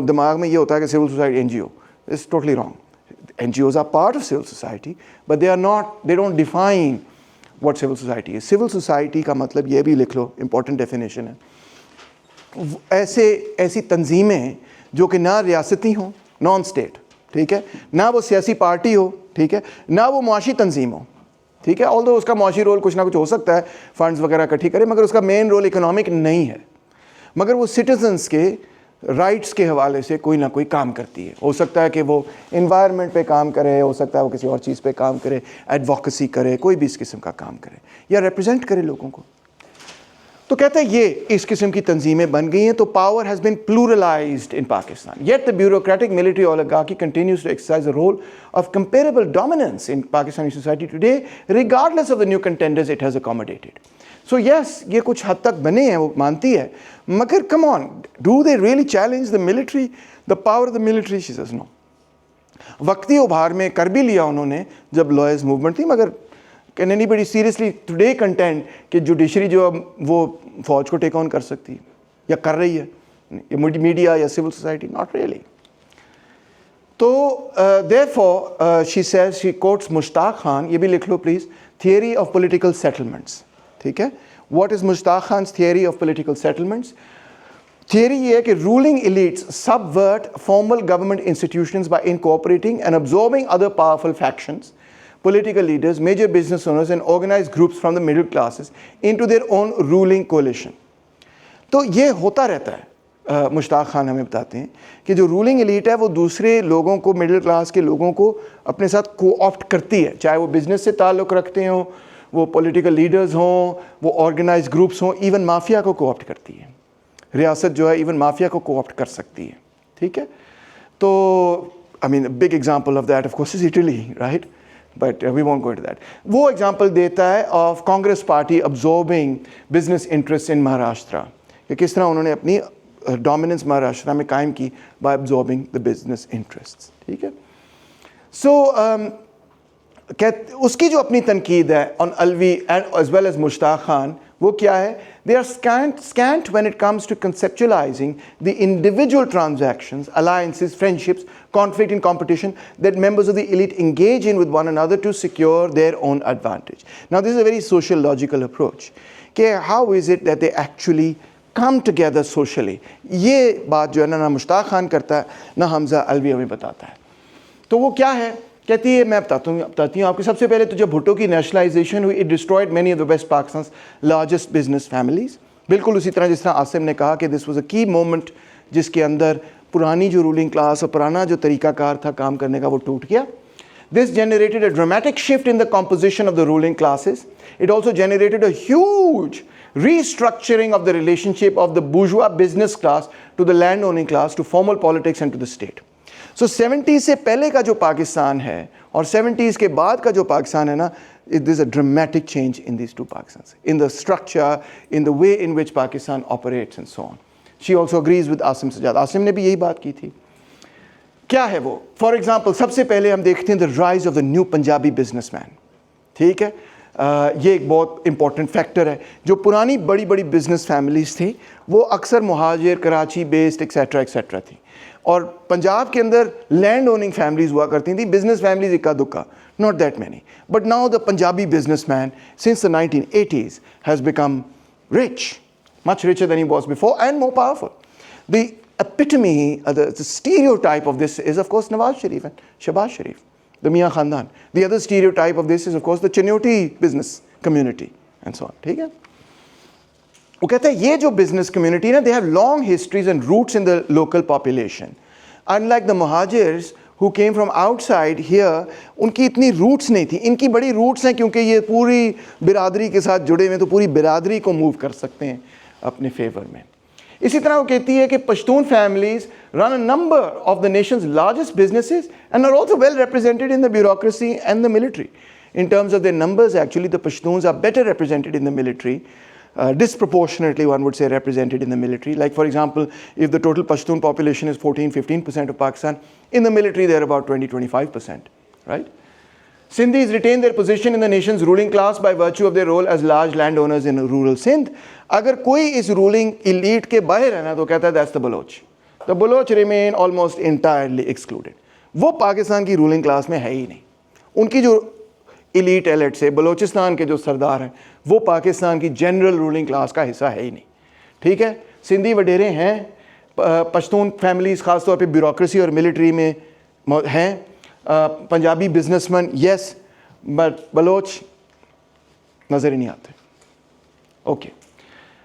दिमाग में ये होता है कि civil society NGO, it's totally wrong. NGOs are part of civil society, but they don't define what civil society is. Civil society का मतलब ये भी लिख लो, important definition है, ऐसी तंजीमें जो कि ना रियासती हों, नॉन स्टेट, ठीक है, ना वो सियासी पार्टी हो, ठीक है, ना वो मुआशी तंजीम हो, ठीक है, ऑल्दो उसका मुआशी रोल कुछ ना कुछ हो सकता है, फंड्स वगैरह इकट्ठी करे, मगर उसका मेन रोल इकोनॉमिक नहीं है, मगर वो सिटीजन्स के राइट्स के हवाले से कोई ना कोई काम करती है. हो सकता है कि वो इन्वायरमेंट पे काम करे, हो सकता है वो किसी और चीज़ पे काम करे, एडवोकेसी करे, कोई भी इस किस्म का काम करे या रिप्रेजेंट करे लोगों को. तो कहते हैं ये इस किस्म की तंजीमें बन गई हैं. तो power has been pluralised in Pakistan, yet the bureaucratic military oligarchy continues to exercise the role of comparable dominance in Pakistani society today regardless of the new contenders it has accommodated. So yes, ये कुछ हद तक बने हैं, वो मानती है, मगर come on, do they really challenge the military, the power of the military? She says no. वक्ती उभार में कर भी लिया उन्होंने जब लॉयर्स मूवमेंट थी, मगर can anybody seriously today contained कि जुडिशरी जो वो फौज को टेक ऑन कर सकती है या कर रही है, मीडिया या सिविल सोसाइटी? Not really. तो therefore she says, she quotes Mushtaq Khan, ये भी लिख लो please, theory of political settlements. ठीक है, what is Mushtaq Khan theory of political settlements? Theory ये है कि ruling elites subvert formal government institutions by incorporating and absorbing other powerful factions, political leaders, major business owners and organized groups from the middle classes into their own ruling coalition. तो ये होता रहता है. मुश्ताक खान हमें बताते हैं कि जो रूलिंग एलीट है वो दूसरे लोगों को, मिडिल क्लास के लोगों को अपने साथ को-ऑप्ट करती है, चाहे वो बिजनेस से ताल्लुक़ रखते हों, वो पॉलिटिकल लीडर्स हों, वो ऑर्गेनाइज ग्रुप्स हों, इवन माफिया को को-ऑप्ट करती है. रियासत जो है इवन माफिया को को-ऑप्ट कर सकती है. ठीक है, तो I mean big example of that of course is Italy, right, but we won't go into that. वो एग्जाम्पल देता है of Congress party absorbing business interest in Maharashtra, कि किस तरह उन्होंने अपनी डोमिनेंस महाराष्ट्र में कायम की by absorbing the business interest. ठीक है, सो उसकी जो अपनी तनकीद है on Alavi and as well as Mushtaq Khan, वो क्या है? They are scant when it comes to conceptualizing the individual transactions, alliances, friendships, conflict and competition that members of the elite engage in with one another to secure their own advantage. Now this is a very sociological approach. Okay, how is it that they actually come together socially? ये बात जो है ना मुश्ताक खान करता है, ना हमजा अलवी हमें बताता है. तो वो क्या है? कहती है, मैं बताती हूँ आपको. सबसे पहले तो जब भुट्टो की नेशनलाइजेशन हुई, it destroyed many of the West Pakistan largest business families. बिल्कुल उसी तरह जिस तरह आसिम ने कहा कि दिस वाज अ की मोमेंट जिसके अंदर पुरानी जो रूलिंग क्लास और पुराना जो तरीकाकार था काम करने का वो टूट गया. This generated a dramatic shift in the composition of the ruling classes. It also generated a huge restructuring of the relationship of the bourgeois business class to the land owning class, to formal politics and to the state. So 70s से पहले का जो पाकिस्तान है और 70s के बाद का जो पाकिस्तान है ना, there is a dramatic change in these two Pakistans, in the structure, in the way in which Pakistan operates and so on. She also agrees with Asim Sajjad. Asim ने भी यही बात की थी. क्या है वो? फॉर एग्जाम्पल सबसे पहले हम देखते हैं the rise of the new Punjabi businessman. ठीक है, ये एक बहुत इंपॉर्टेंट फैक्टर है. जो पुरानी बड़ी बड़ी बिजनेस फैमिलीज थी वो अक्सर मुहाजिर, कराची बेस्ड एक्सेट्रा एक्सेट्रा थी, और पंजाब के अंदर लैंड ओनिंग फैमिलीज हुआ करती थी, बिजनेस फैमिलीज इक्का दुक्का, not that many. But now the Punjabi businessman since the 1980s has become rich, much richer than he was before and more powerful. The epitome, the stereotype of this is of course Nawaz Sharif and Shahbaz Sharif, the Mian Khandan. The other stereotype of this is of course the Chinoti business community and so on. ठीक है, वो कहते हैं ये जो business community ना, they have long histories and roots in the local population. Unlike the Muhajirs who came from outside here, उनकी इतनी roots नहीं थी. इनकी बड़ी roots हैं क्योंकि ये पूरी बिरादरी के साथ जुड़े हुए, तो पूरी बिरादरी को मूव कर सकते हैं अपने फेवर में. इसी तरह वो कहती है कि Pashtun families run a number of the nation's largest businesses and are also well represented in the bureaucracy and the military. In terms of their numbers, actually the Pashtuns are better represented in the military, disproportionately one would say represented in the military. Like for example, if the total Pashtun population is 14-15% of Pakistan, in the military they're about 20-25%, right? Sindhis retain their position in the nation's ruling class by virtue of their role as large landowners in rural Sindh. अगर कोई इस ruling elite के बाहर है ना, तो कहता है that's the Baloch. The Baloch remain almost entirely excluded. वो पाकिस्तान की रूलिंग क्लास में है ही नहीं। उनकी जो इलीट एलिट से बलोचिस्तान के जो सरदार हैं वो पाकिस्तान की जनरल रूलिंग क्लास का हिस्सा है ही नहीं। ठीक है, सिंधी वडेरे हैं, पश्तून फैमिलीज़ ख़ासतौर पे ब्यूरोक्रेसी और मिलिट्री में हैं, Punjabi businessman yes, but Baloch नज़र ही नहीं आते। Okay,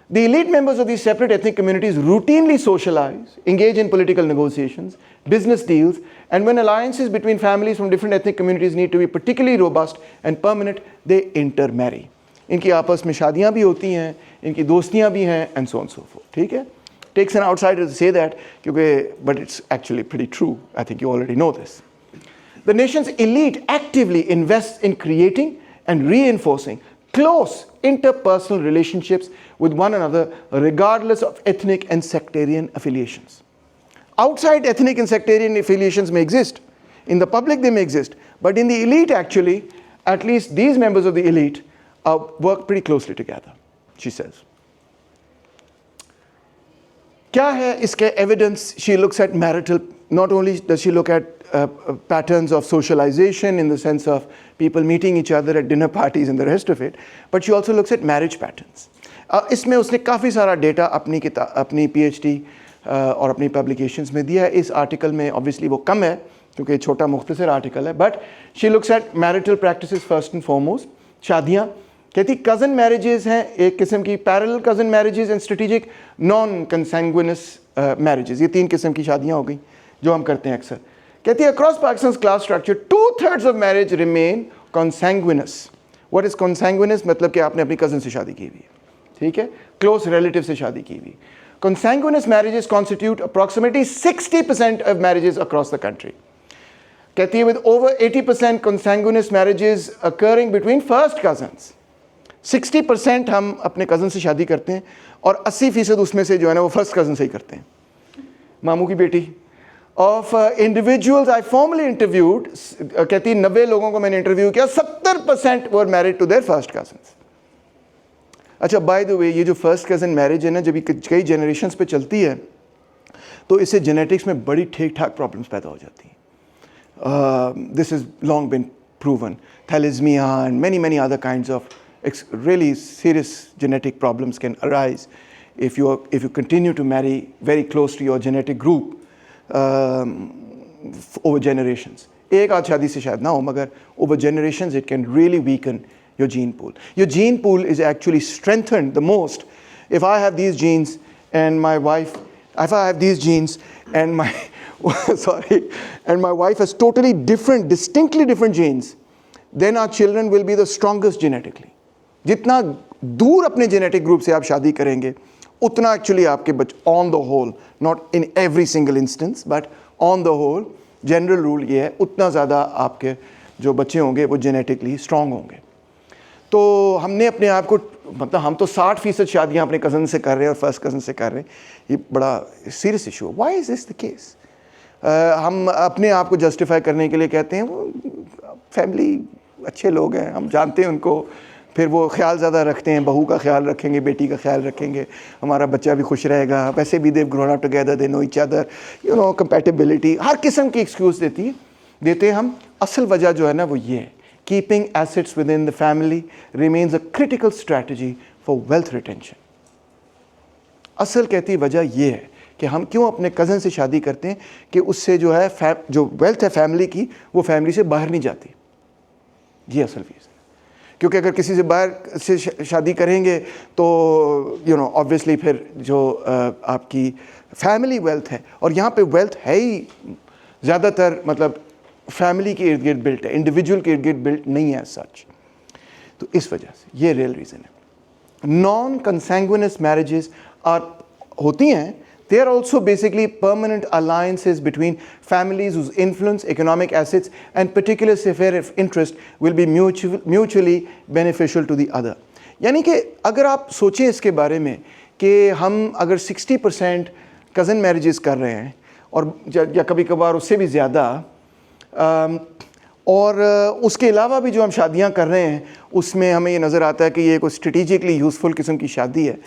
the elite members of these separate ethnic communities routinely socialize, engage in political negotiations, business deals, and when alliances between families from different ethnic communities need to be particularly robust and permanent, they intermarry. इनकी आपस में शादियां भी होती हैं, इनकी दोस्तियां भी हैं, and so on and so forth. ठीक है? Takes an outsider to say that, but it's actually pretty true. I think you already know this. The nation's elite actively invests in creating and reinforcing close interpersonal relationships with one another regardless of ethnic and sectarian affiliations. Outside ethnic and sectarian affiliations may exist, in the public they may exist, but in the elite actually, at least these members of the elite work pretty closely together, she says. Kya hai iske evidence? She looks at marital, not only does she look at patterns of socialization in the sense of people meeting each other at dinner parties and the rest of it, but she also looks at marriage patterns. इसमें उसने काफ़ी सारा data अपनी PhD और अपनी publications में दिया है। इस आर्टिकल में ऑब्वियसली वो कम है क्योंकि छोटा मुख्तसर आर्टिकल है, but she looks at marital practices first and foremost. शादियाँ कहती कज़न मैरिजेस हैं एक किस्म की, parallel cousin marriages and strategic non consanguineous marriages. ये 3 किस्म की शादियाँ हो गई जो हम करते हैं अक्सर। कहती है across Pakistan class structure 2/3 of marriage remain consanguineous. What is consanguineous? मतलब कि आपने अपनी कज़न से शादी की हुई है, ठीक है, क्लोज रिलेटिव से शादी की हुई। Consanguineous marriages constitute approximately 60% of marriages across the country. कहती है with over 80% consanguineous marriages occurring between first cousins. 60% हम अपने कज़न से शादी करते हैं और 80% उसमें से जो है ना वो फर्स्ट कज़न से ही करते हैं, मामू की बेटी। Of individuals I formally interviewed, कहती 90 लोगों को मैंने इंटरव्यू किया, 70% were married to their first cousins. अच्छा, बाय द वे ये जो फर्स्ट कज़न मैरिज है ना, जब ये कई जनरेशन्स पे चलती है तो इससे जेनेटिक्स में बड़ी ठीक ठाक प्रॉब्लम्स पैदा हो जाती हैं। This is long been proven, thalassaemia and many other kinds of really serious genetic problems can arise if you continue to marry very close to your genetic group over generations. एक आध शादी से शायद ना हो, मगर over generations it can really weaken your gene pool. Your gene pool is actually strengthened the most if I have these genes and my wife, if I have these genes and my and my wife has totally different, distinctly different genes, then our children will be the strongest genetically. जितना दूर अपने genetic group से आप शादी करेंगे उतना actually आपके on the whole, not in every single instance but on the whole, general rule ये है, उतना ज़्यादा आपके जो बच्चे होंगे वो genetically strong होंगे। तो हमने अपने आप को, मतलब हम तो 60% शादियाँ अपने कज़न से कर रहे हैं और फर्स्ट कज़न से कर रहे हैं, ये बड़ा सीरियस इशू है। Why is this the case? हम अपने आप को जस्टिफाई करने के लिए कहते हैं वो फैमिली अच्छे लोग हैं, हम जानते हैं उनको, फिर वो ख्याल ज़्यादा रखते हैं, बहू का ख्याल रखेंगे, बेटी का ख्याल रखेंगे, हमारा बच्चा भी खुश रहेगा, वैसे भी they've grown up together, they know each other, you know, compatibility, हर किस्म की एक्सक्यूज़ देते हैं हम। असल वजह जो है ना वो ये है, keeping assets within the family remains a critical strategy for wealth retention. असल कहती वजह ये है कि हम क्यों अपने कज़न से शादी करते हैं कि उससे जो है जो वेल्थ है फैमिली की वो फैमिली से बाहर नहीं जाती। ये असल रीज़न, क्योंकि अगर किसी से बाहर से शादी करेंगे तो यू नो ऑब्वियसली फिर जो आपकी फैमिली वेल्थ है, और यहाँ पे वेल्थ है ही ज़्यादातर मतलब फैमिली के इर्द गिर्द बिल्ट है, इंडिविजुअल के इर्द गिर्द बिल्ट नहीं है सच। तो इस वजह से ये रियल रीज़न है। नॉन कंसैंग्विनस मैरिजेस होती हैं, they are also basically permanent alliances between families whose influence, economic assets and particular sphere of interest will be mutually beneficial to the other. यानी कि अगर आप सोचें इसके बारे में कि हम अगर 60% कज़न मैरिजेस कर रहे हैं और या कभी कभार उससे भी ज़्यादा, और उसके अलावा भी जो हम शादियां कर रहे हैं उसमें हमें ये नज़र आता है कि ये कोई स्ट्रेटिजिकली यूज़फुल किस्म की शादी है।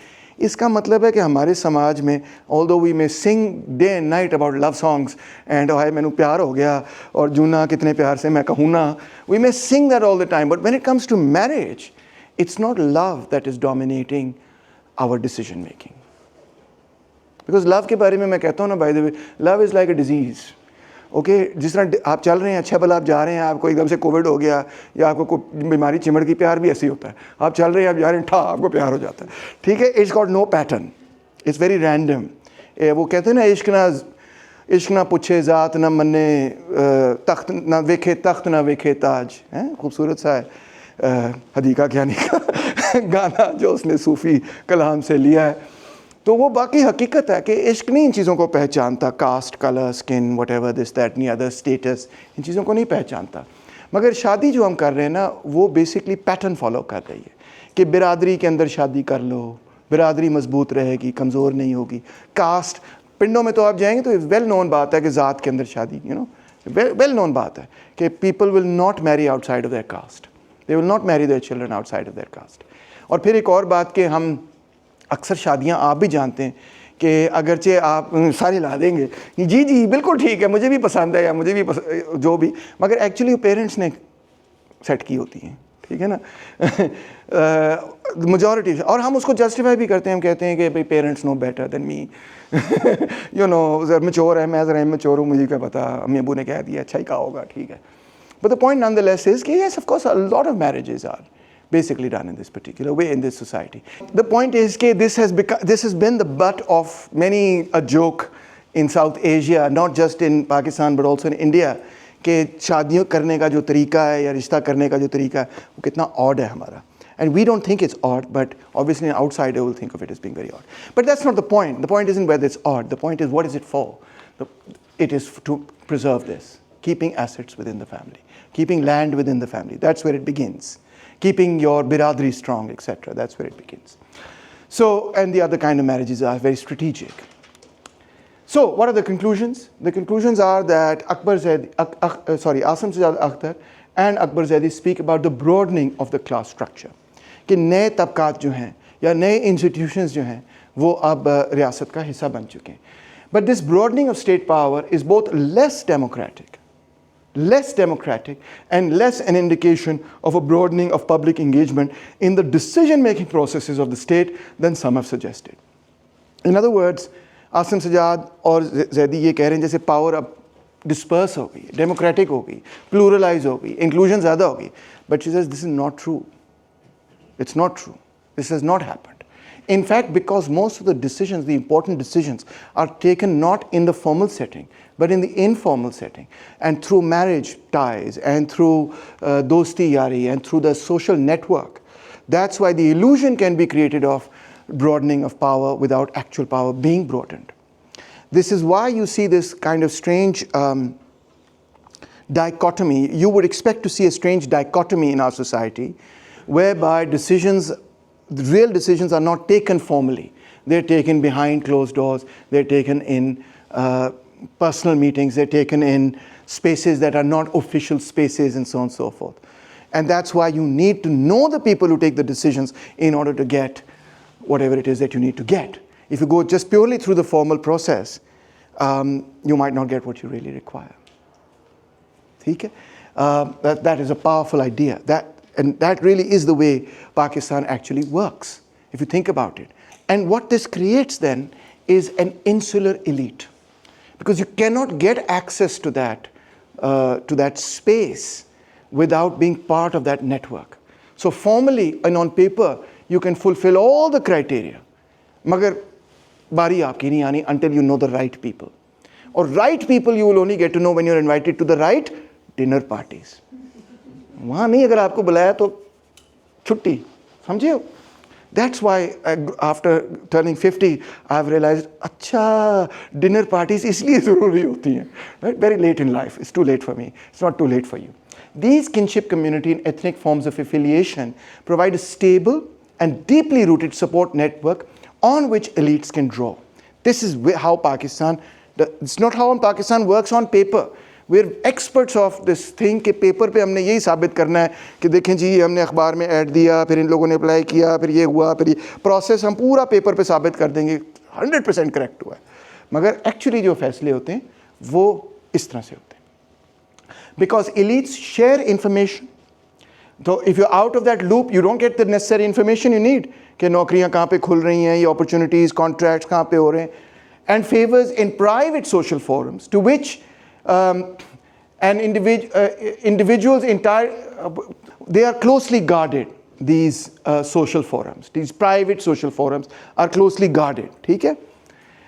इसका मतलब है कि हमारे समाज में although we may sing day and night about love songs and हाय मैनू प्यार हो गया और जूना कितने प्यार से मैं कहूँ ना, we may sing that all the time, but when it comes to marriage, it's not love that is dominating our decision making. Because love के बारे में मैं कहता हूँ ना, by the way, love is like a disease. Okay जिस तरह आप चल रहे हैं, अच्छा भला आप जा रहे हैं, आपको एकदम से कोविड हो गया या आपको कोई बीमारी चिमड़ की, प्यार भी ऐसे ही होता है. आप चल रहे हैं, आप जा रहे हैं, ठा आपको प्यार हो जाता है. ठीक है, it's got no pattern, it's very random. वो कहते हैं ना, इश्क ना पूछे ज़ात ना मन्ने तख्त ना वेखे ताज. हैं, खूबसूरत सा है हदीका क्यानी का गाना जो उसने सूफ़ी कलाम से लिया है. तो वो बाकी हकीकत है कि इश्क नहीं इन चीज़ों को पहचानता, caste, colour, skin, whatever this that and other, status, इन चीज़ों को नहीं पहचानता. मगर शादी जो हम कर रहे हैं ना, वो बेसिकली पैटर्न फॉलो कर रही है कि बिरादरी के अंदर शादी कर लो, बिरादरी मजबूत रहेगी, कमज़ोर नहीं होगी. कास्ट, पिंडों में तो आप जाएंगे तो वेल नोन बात है कि ज़ात के अंदर शादी, यू नो, वेल नोन बात है कि people will not marry outside of their caste, they will not marry their children outside of their caste. और फिर एक और बात कि हम अक्सर शादियां आप भी जानते हैं कि अगरचे आप सारे ला देंगे, जी जी बिल्कुल ठीक है, मुझे भी पसंद है या मुझे भी जो भी, मगर एक्चुअली पेरेंट्स ने सेट की होती हैं. ठीक है ना, मेजॉरिटी. और हम उसको जस्टिफाई भी करते हैं, हम कहते हैं कि भाई parents know better than me, you know, mature है, मैं ज़रा इमैच्योर हूँ, मुझे क्या पता, अम्मी अबू ने कह दिया, अच्छा ही कहा होगा, ठीक है. But the point nonetheless is कि yes of course a lot of marriages are basically done in this particular way in this society. The point is that this has been the butt of many a joke in South Asia, not just in Pakistan but also in India, कि शादियों करने का जो तरीका है या रिश्ता करने का जो तरीका है वो कितना odd है हमारा. And we don't think it's odd, but obviously an outsider will think of it as being very odd. But that's not the point. The point isn't whether it's odd. The point is what is it for? It is to preserve this, keeping assets within the family, keeping land within the family. That's where it begins. Keeping your biradri strong, etc. That's where it begins. So, and the other kind of marriages are very strategic. So, what are the conclusions? The conclusions are that Asim Sajjad Akhtar and Akbar Zaidi speak about the broadening of the class structure. कि नए तबकात जो हैं या नए institutions जो हैं वो अब रियासत का हिस्सा बन चुके हैं. But this broadening of state power is both less democratic and less an indication of a broadening of public engagement in the decision-making processes of the state than some have suggested. In other words, Asim Sajjad और जैदी ये कह रहे हैं जैसे power अब disperse हो गई, democratic हो गई, प्लूरलाइज हो गई, इंक्लूजन ज़्यादा हो गई. But she says this is not true. It's not true. This has not happened. In fact, because most of the decisions, the important decisions, are taken not in the formal setting, but in the informal setting, and through marriage ties, and through dosti yari, and through the social network. That's why the illusion can be created of broadening of power without actual power being broadened. This is why you see this kind of strange dichotomy. You would expect to see a strange dichotomy in our society, whereby decisions, the real decisions, are not taken formally. They're taken behind closed doors. They're taken in personal meetings. They're taken in spaces that are not official spaces, and so on and so forth. And that's why you need to know the people who take the decisions in order to get whatever it is that you need to get. If you go just purely through the formal process, you might not get what you really require. Okay? That is a powerful idea. And that really is the way Pakistan actually works, if you think about it. And what this creates then is an insular elite, because you cannot get access to that space without being part of that network. So formally and on paper, you can fulfill all the criteria. Magar bari aapki nahi aani until you know the right people. Or right people you will only get to know when you're invited to the right dinner parties. वहाँ नहीं अगर आपको बुलाया तो छुट्टी, समझे हो? That's why after turning 50, I've realized, अच्छा, dinner parties इसलिए ज़रूरी होती हैं. Right? Very late in life. It's too late for me. It's not too late for you. These kinship community and ethnic forms of affiliation provide a stable and deeply rooted support network on which elites can draw. This is how Pakistan, it's not how Pakistan works on paper. we're experts of this thing कि paper पे हमने यही साबित करना है कि देखें जी हमने अखबार में ऐड दिया, फिर इन लोगों ने अप्लाई किया, फिर ये हुआ, फिर ये प्रोसेस हम पूरा पेपर पे साबित कर देंगे 100% करेक्ट हुआ है. मगर एक्चुअली जो फैसले होते हैं वो इस तरह से होते हैं. Because elites share information. So if you're out of that loop, you don't get the necessary information you need कि नौकरियां कहाँ पे खुल रही हैं, ये opportunities, contracts कहाँ पे हो रहे हैं, and favors in private social forums to which individuals they are closely guarded. These social forums, these private social forums are closely guarded. ठीक है?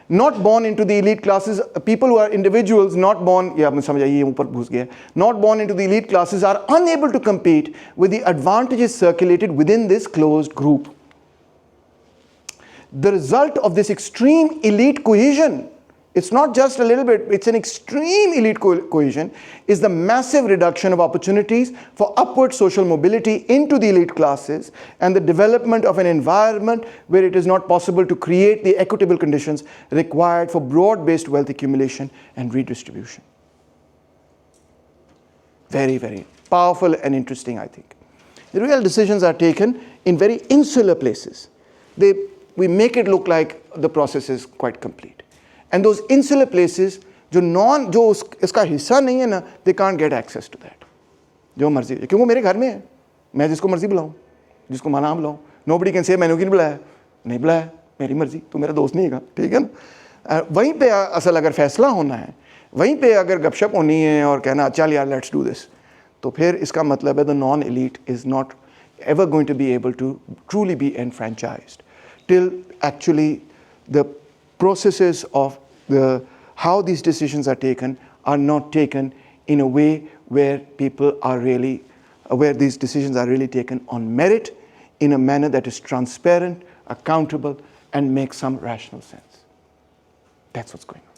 Not born into the elite classes, people who are individuals not born, not born into the elite classes are unable to compete with the advantages circulated within this closed group. The result of this extreme elite cohesion, it's not just a little bit, it's an extreme elite cohesion, is the massive reduction of opportunities for upward social mobility into the elite classes and the development of an environment where it is not possible to create the equitable conditions required for broad-based wealth accumulation and redistribution. Very, very powerful and interesting, I think. The real decisions are taken in very insular places. We make it look like the process is quite complete. And those insular places, जो इसका हिस्सा नहीं है ना, they can't get access to that. जो मर्जी, क्योंकि वो मेरे घर में है, मैं जिसको मर्जी बुलाऊं, जिसको मना बुलाऊं. Nobody can say मैंने क्यों नहीं बुलाया, नहीं बुलाया, मेरी मर्जी, तू मेरा दोस्त नहीं है, ठीक है ना. वहीं पे असल अगर फैसला होना है, वहीं पे अगर गपशप होनी है और कहना चल यार let's do this, तो फिर इसका मतलब है the non-elite is not ever going to be able to truly be enfranchised till actually the processes of how these decisions are taken are not taken in a way where people are really, where these decisions are really taken on merit in a manner that is transparent, accountable, and makes some rational sense. That's what's going on.